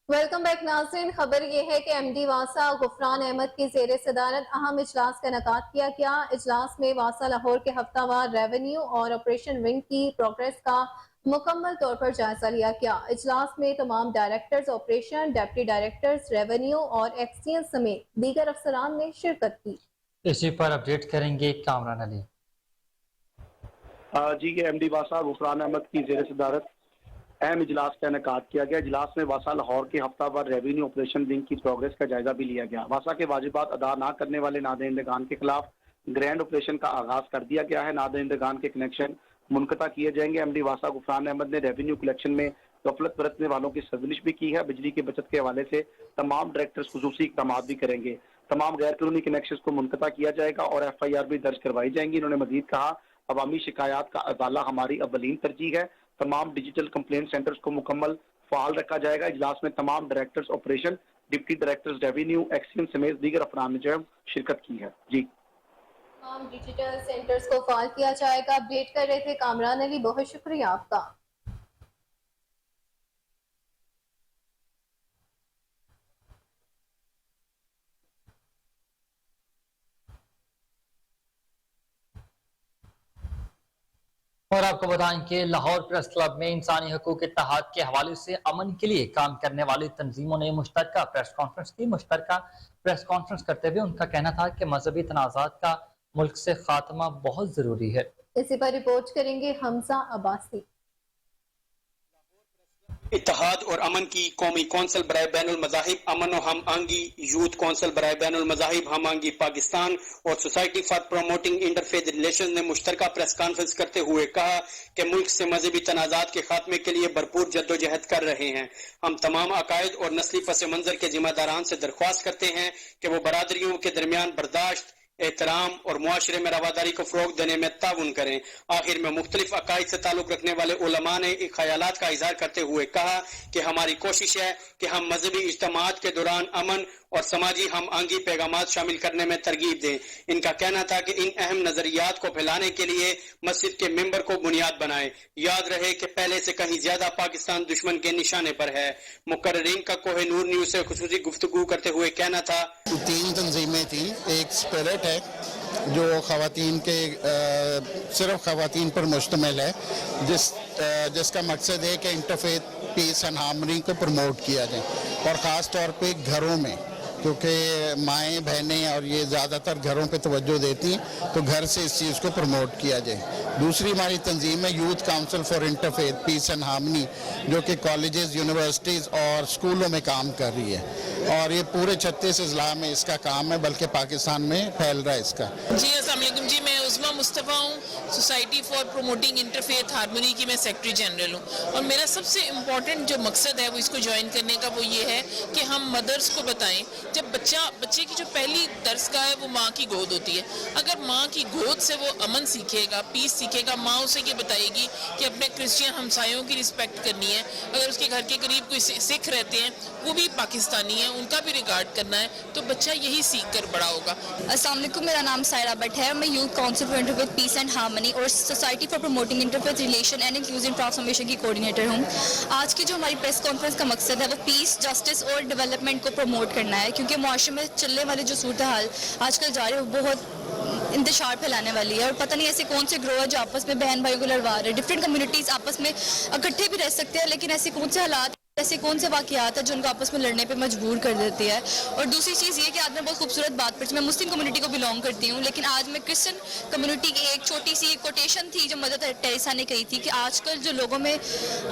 ویلکم بیک ناظرین، خبر یہ ہے کہ ایم ڈی واسا غفران احمد کی زیر صدارت اہم اجلاس کا انعقاد کیا گیا۔ اجلاس میں واسا لاہور کے ہفتہ وار ریونیو اور آپریشن ونگ کی پروگریس کا مکمل طور پر جائزہ لیا گیا۔ اجلاس میں تمام directors operation, deputy directors revenue اور ایکسچینج سمیت دیگر افسران نے شرکت کی۔ اسی پر اپڈیٹ کریں گے کامران علی۔ جی ایم ڈی واسا غفران احمد کی زیر صدارت اہم اجلاس کا انعقاد کیا گیا۔ اجلاس میں واسا لاہور کے ہفتہ وار ریونیو آپریشن ونگ کی پروگریس کا جائزہ بھی لیا گیا۔ واسا کے واجبات ادا نہ کرنے والے نادہندگان کے خلاف گرینڈ آپریشن کا آغاز کر دیا گیا ہے۔ نادہندگان کے کنیکشن منقطع کیے جائیں گے۔ ایم ڈی واسا غفران احمد نے ریونیو کلیکشن میں غفلت برتنے والوں کی سرزنش بھی کی ہے۔ بجلی کی بچت کے حوالے سے تمام ڈائریکٹرز خصوصی اقدامات بھی کریں گے۔ تمام غیر قانونی کنیکشنز کو منقطع کیا جائے گا اور ایف آئی آر بھی درج کروائی جائیں گی۔ انہوں نے مزید کہا عوامی شکایات کا ازالہ ہماری اولین ترجیح ہے۔ تمام ڈیجیٹل کمپلینٹ سینٹرز کو مکمل فعال رکھا جائے گا۔ اجلاس میں تمام directors operation, deputy directors revenue, exchange سمیت دیگر افراد نے شرکت کی ہے۔ جی تمام ڈیجیٹل سینٹرز کو فعال کیا جائے گا۔ اپڈیٹ کر رہے تھے کامران علی، بہت شکریہ آپ کا۔ اور آپ کو بتائیں کہ لاہور پریس کلب میں انسانی حقوق اتحاد کے حوالے سے امن کے لیے کام کرنے والی تنظیموں نے مشترکہ پریس کانفرنس کی۔ مشترکہ پریس کانفرنس کرتے ہوئے ان کا کہنا تھا کہ مذہبی تنازعات کا ملک سے خاتمہ بہت ضروری ہے۔ اسی پر رپورٹ کریں گے حمزہ عباسی۔ اتحاد اور امن کی قومی کونسل برائے بین المذاہب امن و ہم آہنگی، یوتھ کونسل برائے بین المذاہب ہم آہنگی پاکستان اور society for promoting interfaith relation نے مشترکہ پریس کانفرنس کرتے ہوئے کہا کہ ملک سے مذہبی تنازعات کے خاتمے کے لیے بھرپور جدوجہد کر رہے ہیں۔ ہم تمام عقائد اور نسلی پس منظر کے ذمہ داران سے درخواست کرتے ہیں کہ وہ برادریوں کے درمیان برداشت، احترام اور معاشرے میں رواداری کو فروغ دینے میں تعاون کریں۔ آخر میں مختلف عقائد سے تعلق رکھنے والے علماء نے خیالات کا اظہار کرتے ہوئے کہا کہ ہماری کوشش ہے کہ ہم مذہبی اجتماعات کے دوران امن اور سماجی ہم آہنگی پیغامات شامل کرنے میں ترغیب دیں۔ ان کا کہنا تھا کہ ان اہم نظریات کو پھیلانے کے لیے مسجد کے ممبر کو بنیاد بنائیں۔ یاد رہے کہ پہلے سے کہیں زیادہ پاکستان دشمن کے نشانے پر ہے۔ مقررین کا کوہ نور نیوز سے خصوصی گفتگو کرتے ہوئے کہنا تھا 3 تنظیمیں تھیں۔ ایک اسپرٹ ہے جو خواتین کے صرف خواتین پر مشتمل ہے، جس کا مقصد ہے کہ انٹرفیتھ پیس اینڈ ہارمنی کو پروموٹ کیا جائے، اور خاص طور پہ گھروں میں، کیونکہ مائیں بہنیں اور یہ زیادہ تر گھروں پہ توجہ دیتی ہیں، تو گھر سے اس چیز کو پروموٹ کیا جائے۔ دوسری ہماری تنظیم ہے youth council for interfaith piece and harmony, جو کہ کالجز، یونیورسٹیز اور اسکولوں میں کام کر رہی ہے، اور یہ پورے 36 اضلاع میں اس کا کام ہے، بلکہ پاکستان میں پھیل رہا ہے اس کا۔ جی السلام علیکم جی، میں عظمیٰ مصطفیٰ ہوں، society for promoting interfaith harmony کی میں سیکرٹری جنرل ہوں، اور میرا سب سے امپورٹنٹ جو مقصد ہے وہ اس کو جوائن کرنے کا وہ یہ ہے کہ ہم مدرس کو بتائیں जब बच्चे की जो पहली दरसगाह है वो माँ की गोद होती है। अगर माँ की गोद से वो अमन सीखेगा, पीस सीखेगा, माँ उसे ये बताएगी कि अपने क्रिश्चियन हमसायों की रिस्पेक्ट करनी है। अगर उसके घर के करीब कोई सिख रहते हैं, वो भी पाकिस्तानी है, उनका भी रिगार्ड करना है, तो बच्चा यही सीख कर बड़ा होगा। अस्सलाम वालेकुम, मेरा नाम सायरा भट्ट है। मैं youth council for interfaith peace and harmony और society for promoting interfaith relation and inclusive transformation की कोऑर्डिनेटर हूँ। आज की जो हमारी प्रेस कॉन्फ्रेंस का मकसद है वो पीस, जस्टिस और डेवलपमेंट को प्रमोट करना है, क्योंकि माशरे में चलने वाली जो सूरत हाल आजकल जा रही है वो बहुत इंतशार फैलाने वाली है, और पता नहीं ऐसे कौन से ग्रोह है जो आपस में बहन भाइयों को लड़वा रहे हैं। डिफरेंट कम्युनिटीज़ आपस में इकट्ठे भी रह सकते हैं, लेकिन ऐसे कौन से हालात, ऐसे कौन से वाक़यात है जो उनको आपस में लड़ने पे मजबूर कर देती है। और दूसरी चीज़ ये कि आज मैं बहुत खूबसूरत बात पर, मैं मुस्लिम कम्युनिटी को बिलोंग करती हूँ, लेकिन आज मैं क्रिश्चियन कम्युनिटी की एक छोटी सी कोटेशन थी जो मदर टेरेसा ने कही थी कि आजकल जो लोगों में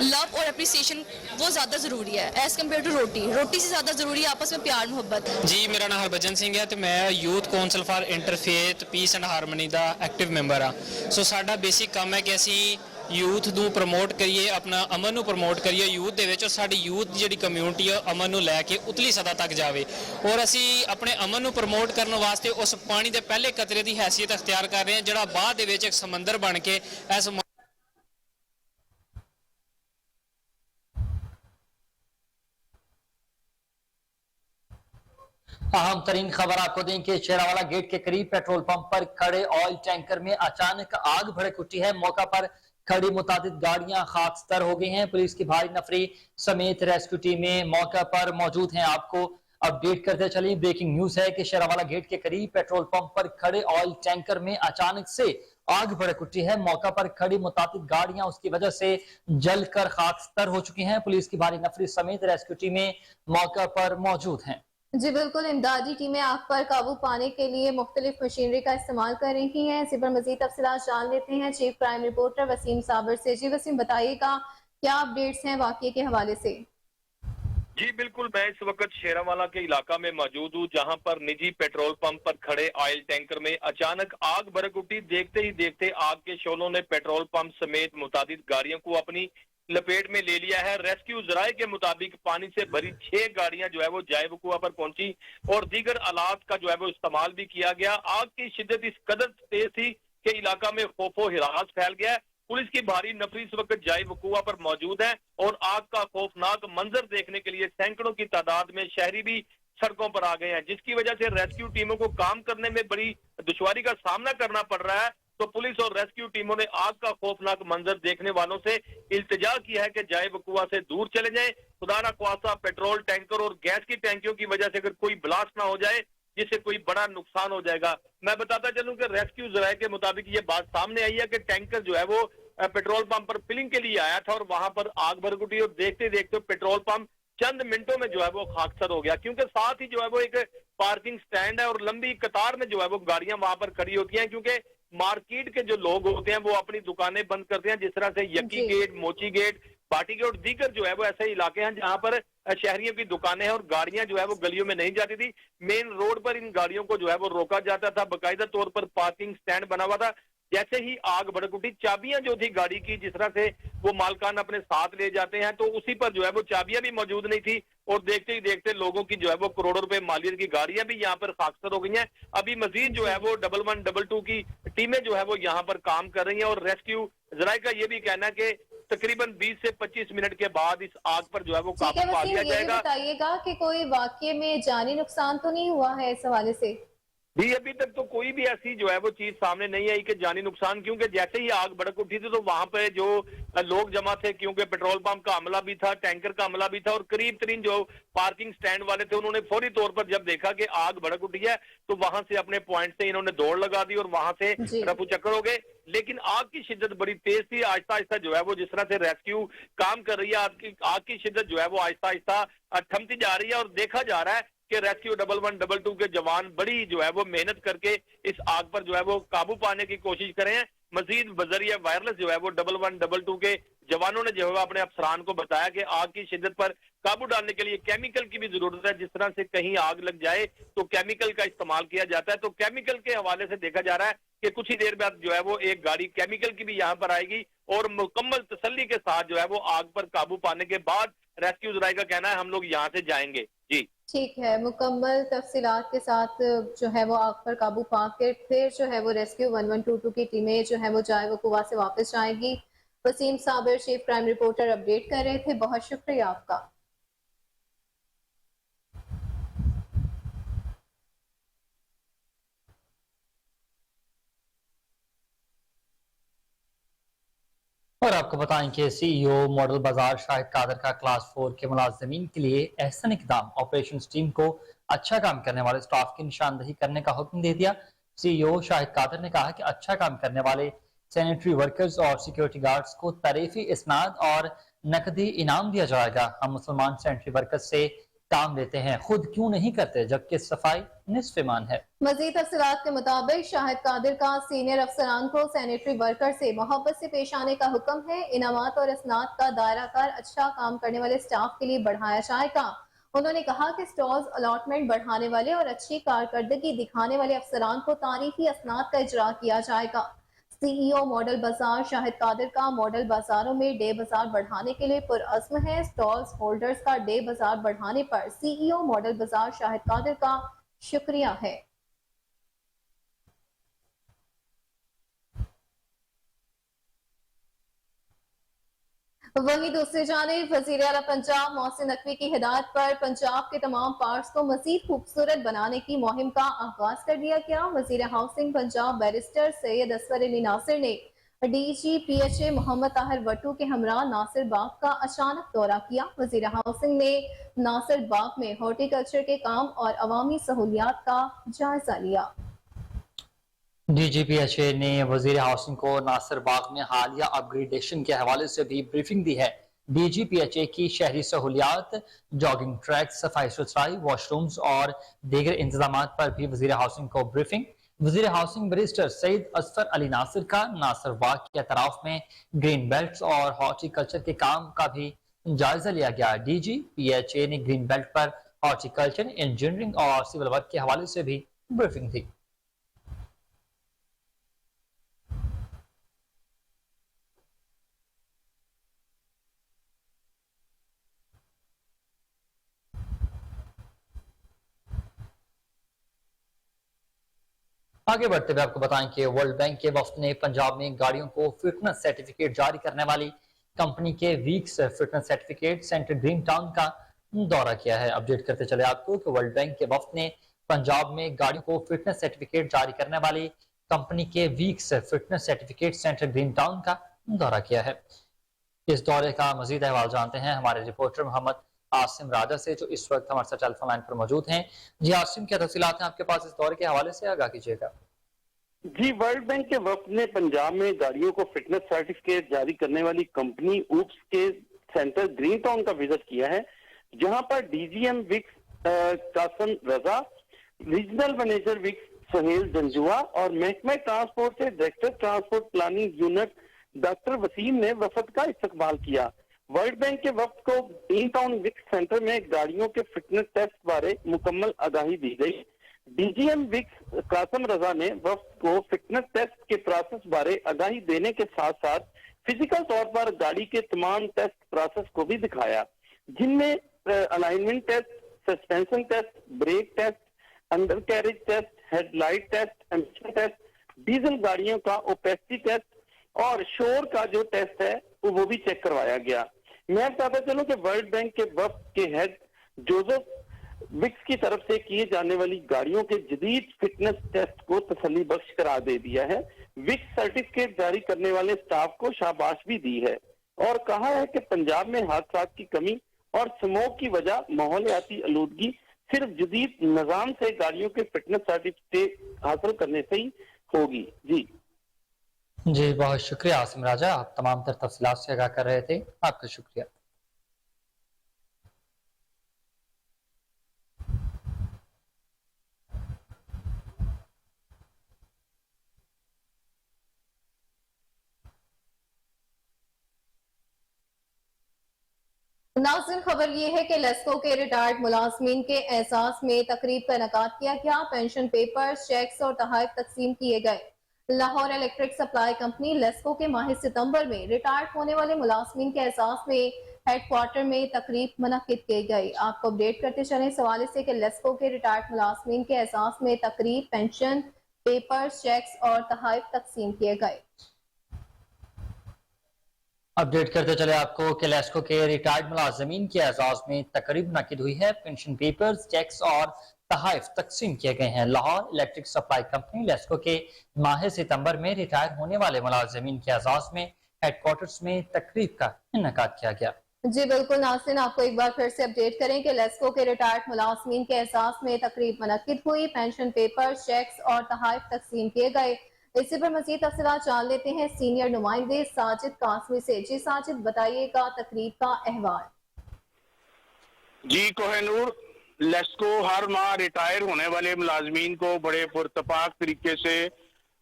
लव और अप्रिसिएशन वो ज़्यादा ज़रूरी है एज़ कम्पेयर टू रोटी से ज़्यादा ज़रूरी है आपस में प्यार मोहब्बत। जी, मेरा नाम हरभजन सिंह है तो मैं youth council for interfaith peace and harmony ਦਾ ਐਕਟਿਵ ਮੈਂਬਰ ਆ। ਸੋ ਸਾਡਾ ਬੇਸਿਕ ਕੰਮ ਹੈ ਕਿ ਅਸੀਂ ਯੂਥ ਨੂੰ ਪ੍ਰਮੋਟ ਕਰੀਏ, ਆਪਣਾ ਅਮਨ ਨੂੰ ਪ੍ਰਮੋਟ ਕਰੀਏ ਯੂਥ ਦੇ ਵਿੱਚ, ਔਰ ਸਾਡੀ ਯੂਥ ਦੀ ਜਿਹੜੀ ਕਮਿਊਨਿਟੀ ਆ ਅਮਨ ਨੂੰ ਲੈ ਕੇ ਉਤਲੀ ਸਤਹ ਤੱਕ ਜਾਵੇ। ਔਰ ਅਸੀਂ ਆਪਣੇ ਅਮਨ ਨੂੰ ਪ੍ਰਮੋਟ ਕਰਨ ਵਾਸਤੇ ਉਸ ਪਾਣੀ ਦੇ ਪਹਿਲੇ ਕਤਰੇ ਦੀ ਹੈਸੀਅਤ ਅਖਤਿਆਰ ਕਰ ਰਹੇ ਹਾਂ, ਜਿਹੜਾ ਬਾਅਦ ਦੇ ਵਿੱਚ ਇੱਕ ਸਮੁੰਦਰ ਬਣ ਕੇ ਇਸ अहम तरीन खबर आपको दें कि शेरावाला गेट के करीब पेट्रोल पंप पर खड़े ऑयल टैंकर में अचानक आग भड़क उठी है। मौका पर खड़ी मुतादिद गाड़ियां खाकस्तर हो गई हैं। पुलिस की भारी नफरी समेत रेस्क्यू टीमें मौका पर मौजूद हैं। आपको अपडेट करते चलिए, ब्रेकिंग न्यूज है कि शेरावाला गेट के करीब पेट्रोल पंप पर खड़े ऑयल टैंकर में अचानक से आग भड़क उठी है। मौका पर खड़ी मुतादिद गाड़ियां उसकी वजह से जलकर खाकस्तर हो चुकी हैं। पुलिस की भारी नफरी समेत रेस्क्यू टीमें मौका पर मौजूद हैं। जी बिल्कुल, इमदादी टीमें आग पर काबू पाने के लिए मुख्तलिफ मशीनरी का इस्तेमाल कर रही हैं। इसी पर मजीद तफसीलात जान लेते हैं चीफ क्राइम रिपोर्टर वसीम साबर से। जी वसीम, बताइएगा क्या अपडेट्स हैं वाकये के हवाले से? जी बिल्कुल, मैं इस वक्त शेरावाला के इलाका में मौजूद हूँ, जहां पर निजी पेट्रोल पंप पर खड़े ऑयल टैंकर में अचानक आग भड़क उठी। देखते ही देखते आग के शोलों ने पेट्रोल पंप समेत मुतादिद गाड़ियों को अपनी लपेट में ले लिया है। रेस्क्यू जराए के मुताबिक पानी से भरी 6 गाड़ियां जो है वो जाए वकुआ पर पहुंची और दीगर आलात का जो है वो इस्तेमाल भी किया गया। आग की शिद्दत इस कदर तेज थी कि इलाका में खौफो हिरास फैल गया। पुलिस की भारी नफरी इस वक्त जाए वकुआ पर मौजूद है और आग का खौफनाक मंजर देखने के लिए सैकड़ों की तादाद में शहरी भी सड़कों पर आ गए हैं, जिसकी वजह से रेस्क्यू टीमों को काम करने में बड़ी दुश्वारी का सामना करना पड़ रहा है। तो पुलिस और रेस्क्यू टीमों ने आग का खौफनाक मंजर देखने वालों से इल्तिजा किया है कि जाए वकुआ से दूर चले जाएं। खुदा ना ख्वास्ता पेट्रोल टैंकर और गैस की टैंकियों की वजह से अगर कोई ब्लास्ट ना हो जाए जिससे कोई बड़ा नुकसान हो जाएगा। मैं बताता चलूं कि रेस्क्यू जराए के मुताबिक ये बात सामने आई है कि टैंकर जो है वो पेट्रोल पंप पर फिलिंग के लिए आया था और वहां पर आग भड़क उठी और देखते देखते पेट्रोल पंप चंद मिनटों में जो है वो खाकसर हो गया, क्योंकि साथ ही जो है वो एक पार्किंग स्टैंड है और लंबी कतार में जो है वो गाड़ियां वहां पर खड़ी होती हैं, क्योंकि मार्केट के जो लोग होते हैं वो अपनी दुकानें बंद करते हैं, जिस तरह से यकी गेट, मोची गेट, बाटी गेट और दीगर जो है वो ऐसे इलाके हैं जहां पर शहरियों की दुकानें हैं और गाड़ियां जो है वो गलियों में नहीं जाती थी। मेन रोड पर इन गाड़ियों को जो है वो रोका जाता था, बाकायदा तौर पर पार्किंग स्टैंड बना हुआ था। जैसे ही आग भड़क उठी, चाबियां जो थी गाड़ी की, जिस तरह से वो मालकान अपने साथ ले जाते हैं, तो उसी पर जो है वो चाबियां भी मौजूद नहीं थी और देखते ही देखते लोगों की जो है वो करोड़ों रुपए मालियत की गाड़ियां भी यहाँ पर खाकसर हो गई हैं। अभी मजीद जो है वो 11 22 की टीमें जो है वो यहाँ पर काम कर रही हैं और रेस्क्यू जराए का ये भी कहना है कि तकरीबन 20 से 25 मिनट के बाद इस आग पर जो है वो काबू पा लिया जाएगा। बताइएगा कि कोई वाकये में जानी नुकसान तो नहीं हुआ है इस हवाले से? जी अभी तक तो कोई भी ऐसी जो है वो चीज सामने नहीं आई कि जानी नुकसान, क्योंकि जैसे ही आग भड़क उठी थी तो वहां पे जो लोग जमा थे, क्योंकि पेट्रोल पंप का हमला भी था, टैंकर का हमला भी था और करीब तरीन जो पार्किंग स्टैंड वाले थे उन्होंने फौरी तौर पर जब देखा कि आग भड़क उठी है तो वहां से अपने पॉइंट से इन्होंने दौड़ लगा दी और वहां से रफू चक्कर हो गए। लेकिन आग की शिद्दत बड़ी तेज थी। आहिस्ता आहिस्ता जो है वो जिस तरह से रेस्क्यू काम कर रही है, आग की शिद्दत जो है वो आहिस्ता आहिस्ता थमती जा रही है और देखा जा रहा है कि रेस्क्यू 11 22 के जवान बड़ी जो है वो मेहनत करके इस आग पर जो है वो काबू पाने की कोशिश करे हैं। मजीद बजरिया वायरलेस जो है वो 11 22 के जवानों ने जो है अपने अफसरान को बताया कि आग की शिद्दत पर काबू डालने के लिए केमिकल की भी जरूरत है। जिस तरह से कहीं आग लग जाए तो केमिकल का इस्तेमाल किया जाता है, तो केमिकल के हवाले से देखा जा रहा है कि कुछ ही देर बाद जो है वो एक गाड़ी केमिकल की भी यहाँ पर आएगी और मुकम्मल तसल्ली के साथ जो है वो आग पर काबू पाने के बाद रेस्क्यू जराए का कहना है हम लोग यहाँ से जाएंगे। जी ٹھیک ہے، مکمل تفصیلات کے ساتھ جو ہے وہ آگ پر قابو پا کے پھر جو ہے وہ ریسکیو 1122 کی ٹیمیں جو ہے وہ جائے وقوع سے واپس جائیں گی۔ وسیم صابر چیف کرائم رپورٹر اپڈیٹ کر رہے تھے، بہت شکریہ آپ کا۔ اور آپ کو بتائیں کہ سی ای او ماڈل بازار شاہد قادر کا کلاس 4 کے ملازمین کے لیے احسن اقدام، آپریشنز ٹیم کو اچھا کام کرنے والے سٹاف کی نشاندہی کرنے کا حکم دے دیا۔ سی ای او شاہد قادر نے کہا کہ اچھا کام کرنے والے سینیٹری ورکرز اور سیکیورٹی گارڈز کو تعریفی اسناد اور نقدی انعام دیا جائے گا۔ ہم مسلمان سینیٹری ورکرز سے کام لیتے ہیں، خود کیوں نہیں کرتے، جبکہ صفائی نصف ایمان ہے۔ مزید تفصیلات کے مطابق شاہد قادر کا سینئر افسران کو سینیٹری ورکر سے محبت سے پیش آنے کا حکم ہے۔ انعامات اور اسناد کا دائرہ کار اچھا کام کرنے والے سٹاف کے لیے بڑھایا جائے گا۔ انہوں نے کہا کہ سٹالز الاٹمنٹ بڑھانے والے اور اچھی کارکردگی دکھانے والے افسران کو تعریفی اسناد کا اجرا کیا جائے گا۔ سی ای او ماڈل بازار شاہد قادر کا ماڈل بازاروں میں ڈے بازار بڑھانے کے لیے پرعزم ہے۔ سٹالز ہولڈرز کا ڈے بازار بڑھانے پر سی ای او ماڈل بازار شاہد قادر کا شکریہ ہے۔ وہیں دوسری جانب وزیر اعلیٰ پنجاب محسن نقوی کی ہدایت پر پنجاب کے تمام پارٹس کو مزید خوبصورت بنانے کی مہم کا آغاز کر دیا گیا۔ وزیر ہاؤسنگ پنجاب بیرسٹر سید اصغر علی ناصر نے D G P H A Muhammad Tahir Wattoo کے ہمراہ ناصر باغ کا اچانک دورہ کیا۔ وزیر ہاؤسنگ نے ناصر باغ میں ہارٹی کلچر کے کام اور عوامی سہولیات کا جائزہ لیا۔ ڈی جی پی ایچ اے نے وزیر ہاؤسنگ کو ناصر باغ میں حالیہ اپ گریڈیشن کے حوالے سے بھی بریفنگ دی ہے۔ ڈی جی پی ایچ اے کی شہری سہولیات، جاگنگ ٹریک، صفائی ستھرائی، واش رومز اور دیگر انتظامات پر بھی وزیر ہاؤسنگ کو بریفنگ۔ وزیر ہاؤسنگ بیرسٹر سید اصغر علی ناصر کا ناصر باغ کے اطراف میں گرین بیلٹس اور ہارٹی کلچر کے کام کا بھی جائزہ لیا گیا۔ ڈی جی پی ایچ اے نے گرین بیلٹ پر ہارٹی کلچر، انجینئرنگ اور سول ورک کے حوالے سے بھی بریفنگ دی۔ آگے بڑھتے ہوئے آپ کو بتائیں کہ ورلڈ بینک کے وفد نے پنجاب میں گاڑیوں کو فٹنس سرٹیفکیٹ جاری کرنے والی کمپنی کے VICS fitness certificate centre Green Town کا دورہ کیا ہے۔ اپڈیٹ کرتے چلے آپ کو کہ ورلڈ بینک کے وفد نے پنجاب میں گاڑیوں کو فٹنس سرٹیفکیٹ جاری کرنے والی کمپنی کے VICS fitness certificate centre Green Town کا دورہ کیا ہے۔ اس دورے کا مزید احوال جانتے ہیں ہمارے رپورٹر محمد عاصم راجہ سے، جو اس وقت ہمارے ساتھ ٹیلی فون لائن پر موجود ہیں۔ جی عاصم، کیا تفصیلات ہیں آپ کے پاس اس دورے کے حوالے سے، آگاہ کیجیے گا۔ جی، ورلڈ بینک کے وفد نے پنجاب میں گاڑیوں کو فٹنس سرٹیفکیٹ جاری کرنے والی کمپنی اوپس کے سینٹر گرین ٹاؤن کا وزٹ کیا ہے، جہاں پر D G M VICS Qasim Raza, regional manager VICS Sohail Janjua اور محکمہ ٹرانسپورٹ سے director transport planning unit doctor Waseem نے وفد کا استقبال کیا۔ ورلڈ بینک کے وفد کو گرین ٹاؤن وکس سینٹر میں گاڑیوں کے فٹنس ٹیسٹ بارے مکمل آگاہی دی گئی۔ D G M VICS Qasim Raza نے وفد کو فٹنس ٹیسٹ کے پروسیس بارے آگاہی دینے کے ساتھ ساتھ فزیکل طور پر گاڑی کے تمام ٹیسٹ پروسیس کو بھی دکھایا، جن میں alignment test, suspension test, brake test, undercarriage test, headlight test, emission test, diesel گاڑیوں کا اوپیسٹی ٹیسٹ اور شور کا جو ٹیسٹ ہے وہ بھی چیک کروایا گیا۔ میں بتاتا چلوں کہ ورلڈ بینک کے وفد کے ہیڈ جوزف وکس کی طرف سے کیے جانے والی گاڑیوں کے جدید فٹنس ٹیسٹ کو تسلی بخش قرار دے دیا ہے۔ وکس سرٹیفکیٹ جاری کرنے والے سٹاف کو شاباش بھی دی ہے اور کہا ہے کہ پنجاب میں حادثات کی کمی اور سموگ کی وجہ ماحولیاتی آلودگی صرف جدید نظام سے گاڑیوں کے فٹنس سرٹیفکیٹ حاصل کرنے سے ہی ہوگی۔ جی بہت شکریہ عاصم راجہ، آپ تمام تر تفصیلات سے آگاہ کر رہے تھے، آپ کا شکریہ۔ ناظرین، خبر یہ ہے کہ لیسکو کے ریٹائرڈ ملازمین کے اعزاز میں تقریب کا انعقاد کیا گیا۔ پینشن پیپرز، چیکس اور تحائف تقسیم کیے گئے۔ Lahore electric supply company LESCO के माह सितंबर में रिटायर्ड होने वाले मुलाजमीन के एहसास में हेडक्वार्टर में तकरीब मुनक्किद की गई। आपको अपडेट करते चले इस हवाले से कि लेस्को के रिटायर्ड मुलाजमीन के एहसास में तकरीब, पेंशन, पेपर्स, चेक्स और तोहफे तकसीम किए गए। अपडेट करते चले आपको कि लेस्को के रिटायर्ड मुलाजमीन के एजाज में तकरीब मुनक्किद हुई है। पेंशन पेपर्स, चेक्स और तोहफे तकसीम किए गए हैं। Lahore electric supply company LESCO के माह सितंबर में रिटायर होने वाले मुलाजमीन के एजाज में हेडक्वार्टर्स में तकरीब का इनेकाद किया गया। जी बिल्कुल नाज़रीन, आपको एक बार फिर से अपडेट करें कि लेस्को के रिटायर्ड मुलाजमीन के एहसास में तकरीब मुनक्किद हुई। पेंशन पेपर्स, चेक्स और तोहफे तकसीम किए गए। इसी पर मज़ीद तफसीलात जान लेते हैं सीनियर नुमाइंदे साजिद कासमी से। जी साजिद, बताइएगा तकरीब का अहवाल। जी कोहिनूर, लेस्को हर माह रिटायर होने वाले मुलाजमीन को बड़े पुरतपाक तरीके से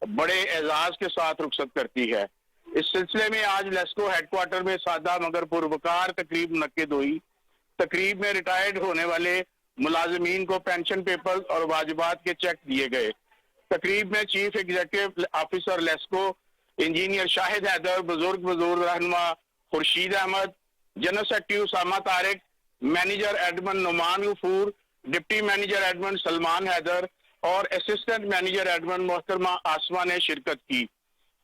बड़े एजाज के साथ रुखसत करती है। इस सिलसिले में आज लेस्को हेडक्वार्टर में सादा मगर पुरवकार तकरीब मुनक्किद हुई। तकरीब में रिटायर्ड होने वाले मुलाजमीन को पेंशन पेपर्स और वाजिबात के चेक दिए गए। तकरीब में chief executive officer LESCO engineer Shahid Haider, बुजुर्ग रहनुमा Khurshid Ahmed, general secretary Usama Tariq, manager admin Noman Ghafoor, deputy manager admin Salman Haider और असिस्टेंट मैनेजर एडमन मोहतरमा आसमा ने शिरकत की।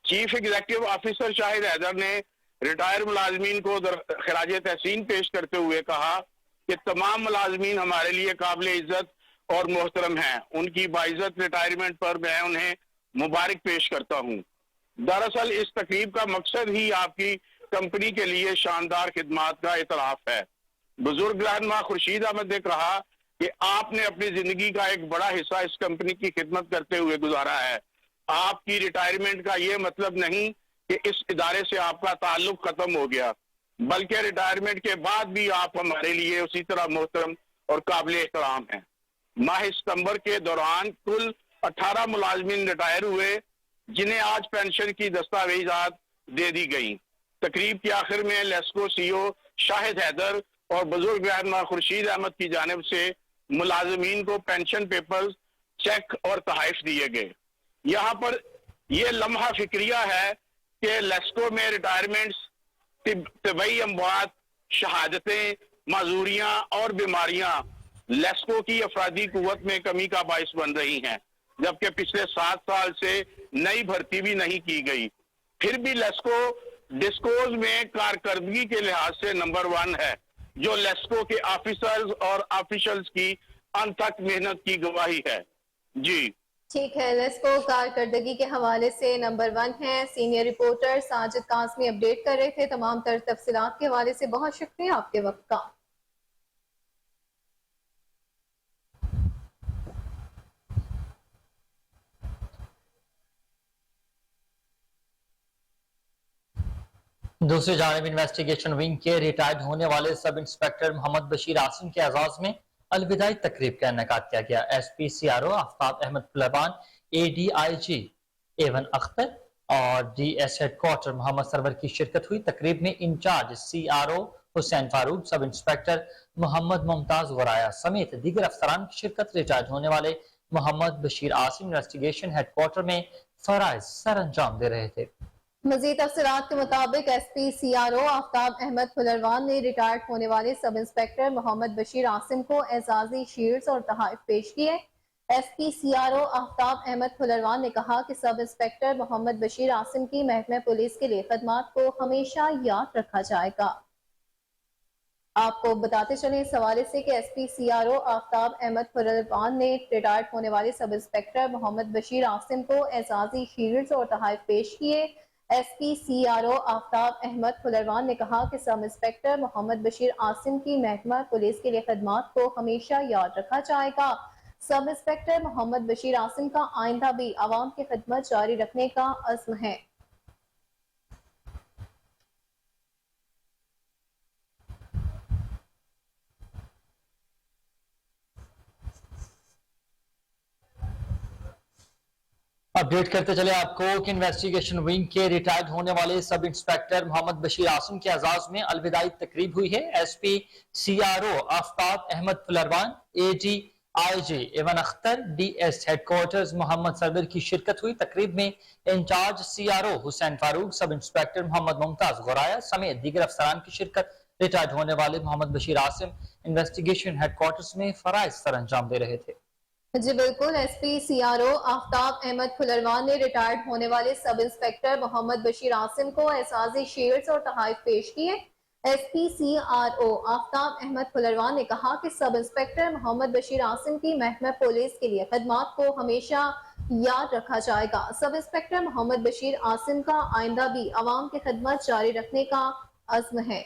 Chief executive officer Shahid Haider ने रिटायर मुलाजमीन को खराज तहसीन पेश करते हुए कहा कि तमाम मुलाजमीन हमारे लिए काबिल इज्जत और मोहतरम हैं। उनकी बाइज्जत रिटायरमेंट पर मैं उन्हें मुबारक पेश करता हूँ। दरअसल इस तकरीब का मकसद ही आपकी कंपनी के लिए शानदार खिदमात का इतराफ है। बुजुर्ग रहनुमा खुर्शीद अहमद ने कहा कि आपने अपनी जिंदगी का एक बड़ा हिस्सा इस कंपनी की खिदमत करते हुए गुजारा है। आपकी रिटायरमेंट का ये मतलब नहीं कि इस इदारे से आपका ताल्लुक खत्म हो गया, बल्कि रिटायरमेंट के बाद भी आप हमारे लिए उसी तरह मोहतरम और काबिल एहतराम हैं। माह सितंबर के दौरान कुल 18 मुलाजमीन रिटायर हुए, जिन्हें आज पेंशन की दस्तावेजात दे दी गई। तकरीब के आखिर में लेस्को सीईओ शाहिद हैदर और बुजुर्ग रहनुमा खुर्शीद अहमद की जानिब से मुलाजमीन को पेंशन पेपर्स, चेक और तोहफे दिए गए। यहाँ पर यह लम्हा फिक्रिया है कि लेस्को में रिटायरमेंट्स, तबई अमवात, शहादतें, माजूरियां और बीमारियां लेस्को की अफरादी कुव्वत में कमी का बाइस बन रही हैं, जबकि पिछले 7 साल से नई भर्ती भी नहीं की गई। फिर भी लेस्को डिस्कोज में कारकर्दगी के लिहाज से नंबर 1 है, जो लेस्को के ऑफिसर्स और ऑफिशियल्स की अनथक मेहनत की गवाही है। जी ठीक है, लेस्को कारकर्दगी के हवाले से नंबर 1 है। Senior reporter Sajid Qasmi update कर रहे थे। तमाम तर तफसीलात के हवाले से बहुत शुक्रिया आपके वक्त का। दूसरी जानिब इन्वेस्टिगेशन विंग के रिटायर्ड होने वाले सब इंस्पेक्टर मोहम्मद बशीर आसिम के एजाज में अलविदाई तकरीब का इनेकाद किया गया। SPCRO आफ्ताब अहमद फुलरवान, ADIG एवन अख्तर और DS हेडक्वार्टर मोहम्मद सरवर की शिरकत हुई। तकरीब में in charge CRO Hussain Farooq, sub inspector Mohammad Mumtaz वराया समेत दीगर अफसरान की शिरकत रिटायर्ड होने वाले मोहम्मद बशीर आसिम इन्वेस्टिगेशन हेडक्वार्टर में फराइज सर अंजाम दे रहे थे। मजीद तफसीलात के मुताबिक SPCRO आफ्ताब अहमद फुलरवान ने रिटायर्ड होने वाले सब इंस्पेक्टर मोहम्मद बशीर आसिम को एजाजी शील्ड्स और तोहफे पेश किए। SPCRO आफ्ताब अहमद फुलरवान ने कहा कि सब इंस्पेक्टर मोहम्मद बशीर आसिम की महकमे पुलिस के लिए खदमात को हमेशा याद रखा जाएगा। आपको बताते चले इस हवाले से कि SPCRO आफ्ताब अहमद फुलरवान ने रिटायर्ड होने वाले सब इंस्पेक्टर मोहम्मद बशीर आसिम को एजाजी शील्ड्स और तोहफे पेश किए। SPCRO आफ्ताब अहमद फुलरवान ने कहा कि सब इंस्पेक्टर मोहम्मद बशीर आसिम की महकमा पुलिस के लिए खदमात को हमेशा याद रखा जाएगा। सब इंस्पेक्टर मोहम्मद बशीर आसिम का आइंदा भी आवाम की खिदमत जारी रखने का अज़्म है। अपडेट करते चले आपको कि इन्वेस्टिगेशन विंग के रिटायर्ड होने वाले सब इंस्पेक्टर मोहम्मद बशीर आसिम के एजाज में अलविदाई तकरीब हुई है। SPCRO आफ्ताब अहमद फुलरवान, IG एवन अख्तर, DS हेडक्वार्टर्स मोहम्मद सरवर की शिरकत हुई। तकरीब में in charge CRO Hussain Farooq, sub inspector Mohammad Mumtaz Goraya समेत दीगर अफसरान की शिरकत। रिटायर्ड होने वाले मोहम्मद बशीर आसिम इन्वेस्टिगेशन हेडक्वार्टर्स में फराइज सर अंजाम दे रहे थे। जी बिल्कुल, SP CRO आफ्ताब अहमद फुलरवान ने रिटायर्ड होने वाले सब इंस्पेक्टर मोहम्मद बशीर आसिम को एजाज़ी शील्ड्स और तोहफे पेश किए। SP CRO आफ्ताब अहमद फुलरवान ने कहा कि सब इंस्पेक्टर मोहम्मद बशीर आसिम की महकमा पुलिस के लिए खदमात को हमेशा याद रखा जाएगा। सब इंस्पेक्टर मोहम्मद बशीर आसिम का आइंदा भी अवाम की खदमत जारी रखने का अज़्म है।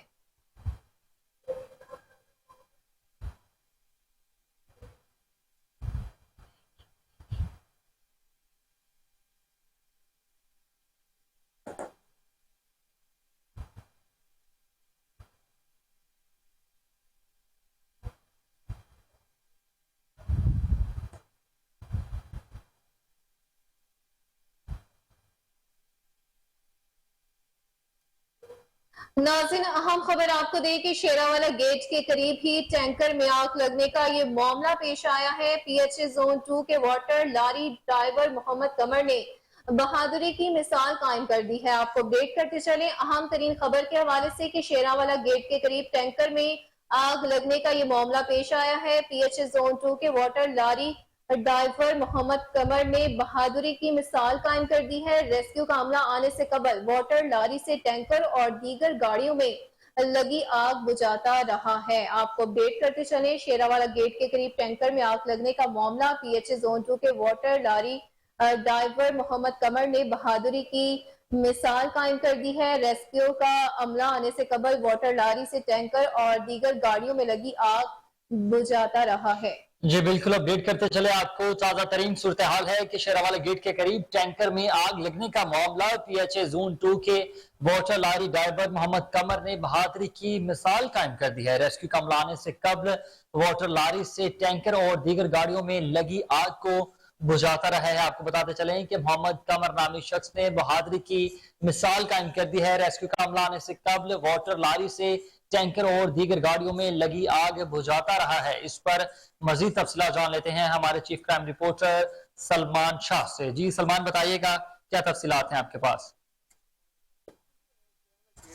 नाज़रीन, अहम खबर आपको दे कि शेरावाला गेट के करीब ही टैंकर में आग लगने का ये मामला पेश आया है। PHA जोन 2 के वाटर लारी ड्राइवर मोहम्मद कमर ने बहादुरी की मिसाल कायम कर दी है। आपको अपडेट करते चले अहम तरीन खबर के हवाले से कि शेरावाला गेट के करीब टैंकर में आग लगने का ये मामला पेश आया है। PHA जोन 2 के वाटर लारी ड्राइवर मोहम्मद कमर ने बहादुरी की मिसाल कायम कर दी है। रेस्क्यू का अमला आने से कबल वाटर लारी से टैंकर और दीगर गाड़ियों में लगी आग बुझाता रहा है। आपको अपडेट करते चले शेरावाला गेट के करीब टैंकर में आग लगने का मामला PHA जोन 2 के वाटर लारी ड्राइवर मोहम्मद कमर ने बहादुरी की मिसाल कायम कर दी है। रेस्क्यू का अमला आने से कबल वाटर लारी से टैंकर और दीगर गाड़ियों में लगी आग बुझाता रहा है। जी बिल्कुल, अपडेट करते चले आपको ताजा तरीन सूरत हाल है कि शेरावाला गेट के करीब टैंकर में आग लगने का मामला PHA जोन 2 के वाटर लारी ड्राइवर मोहम्मद कमर ने बहादुरी की मिसाल कायम कर दी है। रेस्क्यू का अमला आने से कबल वाटर लारी से टैंकर और दीगर गाड़ियों में लगी आग को बुझाता रहा है। आपको बताते चले कि मोहम्मद कमर नामी शख्स ने बहादुरी की मिसाल कायम कर दी है। रेस्क्यू का अमला आने से कबल वाटर लारी से टैंकर और दीगर गाड़ियों में लगी आग बुझाता रहा है। इस पर मजीद तफसीलात जान लेते हैं हमारे chief crime reporter Salman Shah से। जी सलमान, बताइएगा क्या तफसीलात हैं आपके पास?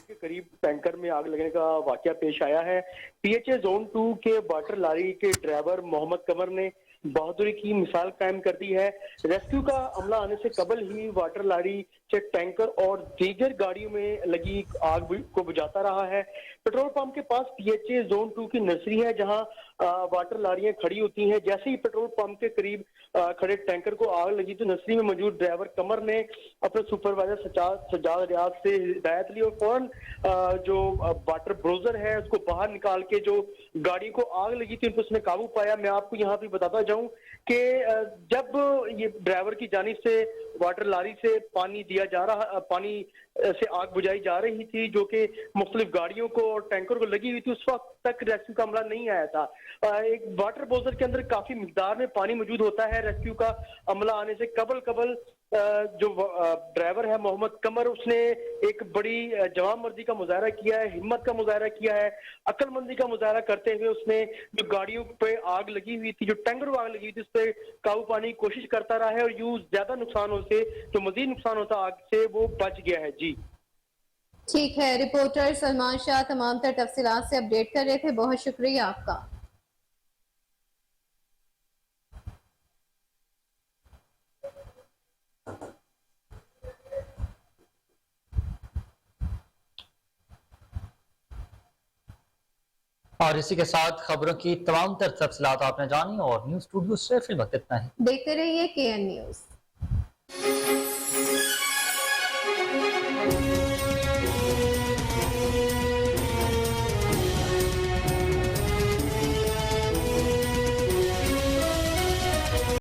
के करीब टैंकर में आग लगने का वाकया पेश आया है। PHA जोन 2 के वाटर लारी के ड्राइवर मोहम्मद कमर ने बहादुरी की मिसाल कायम कर दी है। रेस्क्यू का अमला आने से कबल ही वाटर लारी से टैंकर और दीगर गाड़ियों में लगी आग को बुझाता रहा है। पेट्रोल पंप के पास PHA जोन 2 की नर्सरी है जहां वाटर लारियां खड़ी होती हैं। जैसे ही पेट्रोल पंप के करीब खड़े टैंकर को आग लगी तो नर्सरी में मौजूद ड्राइवर कमर ने अपने सुपरवाइजर सजाद रियाज से हिदायत ली और फौरन जो वाटर ब्रोजर है उसको बाहर निकाल के जो गाड़ी को आग लगी थी उनको उसने काबू पाया। मैं आपको यहाँ पे बताता जाऊं कि जब ये ड्राइवर की जानिब से वाटर लारी से पानी पानी से आग बुझाई जा रही थी जो कि मुख्तलिफ गाड़ियों को और टैंकर को लगी हुई थी, उस वक्त तक रेस्क्यू का अमला नहीं आया था। एक वाटर ब्रोजर के अंदर काफी मिकदार में पानी मौजूद होता है। रेस्क्यू का अमला आने से कबल जो ड्राइवर है मोहम्मद कमर, उसने एक बड़ी जवान मर्दी का मुजाहरा किया है, हिम्मत का मुजाहरा किया है, अक्लमंदी का मुजाहरा करते हुए उसने जो गाड़ियों पे आग लगी हुई थी, जो टैंकर को आग लगी हुई थी, उस पर काबू पाने की कोशिश करता रहा है और यूं ज्यादा नुकसानों से, जो मजीद नुकसान होता आग से, वो बच गया है। जी ठीक है, रिपोर्टर सलमान शाह तमाम तर तफसीलात से अपडेट कर रहे थे। बहुत शुक्रिया आपका। और इसी के साथ खबरों की तमाम तर तफसीलात आपने जानी और न्यूज़ स्टूडियो से फिलहाल इतना ही। देखते रहिए KN न्यूज़।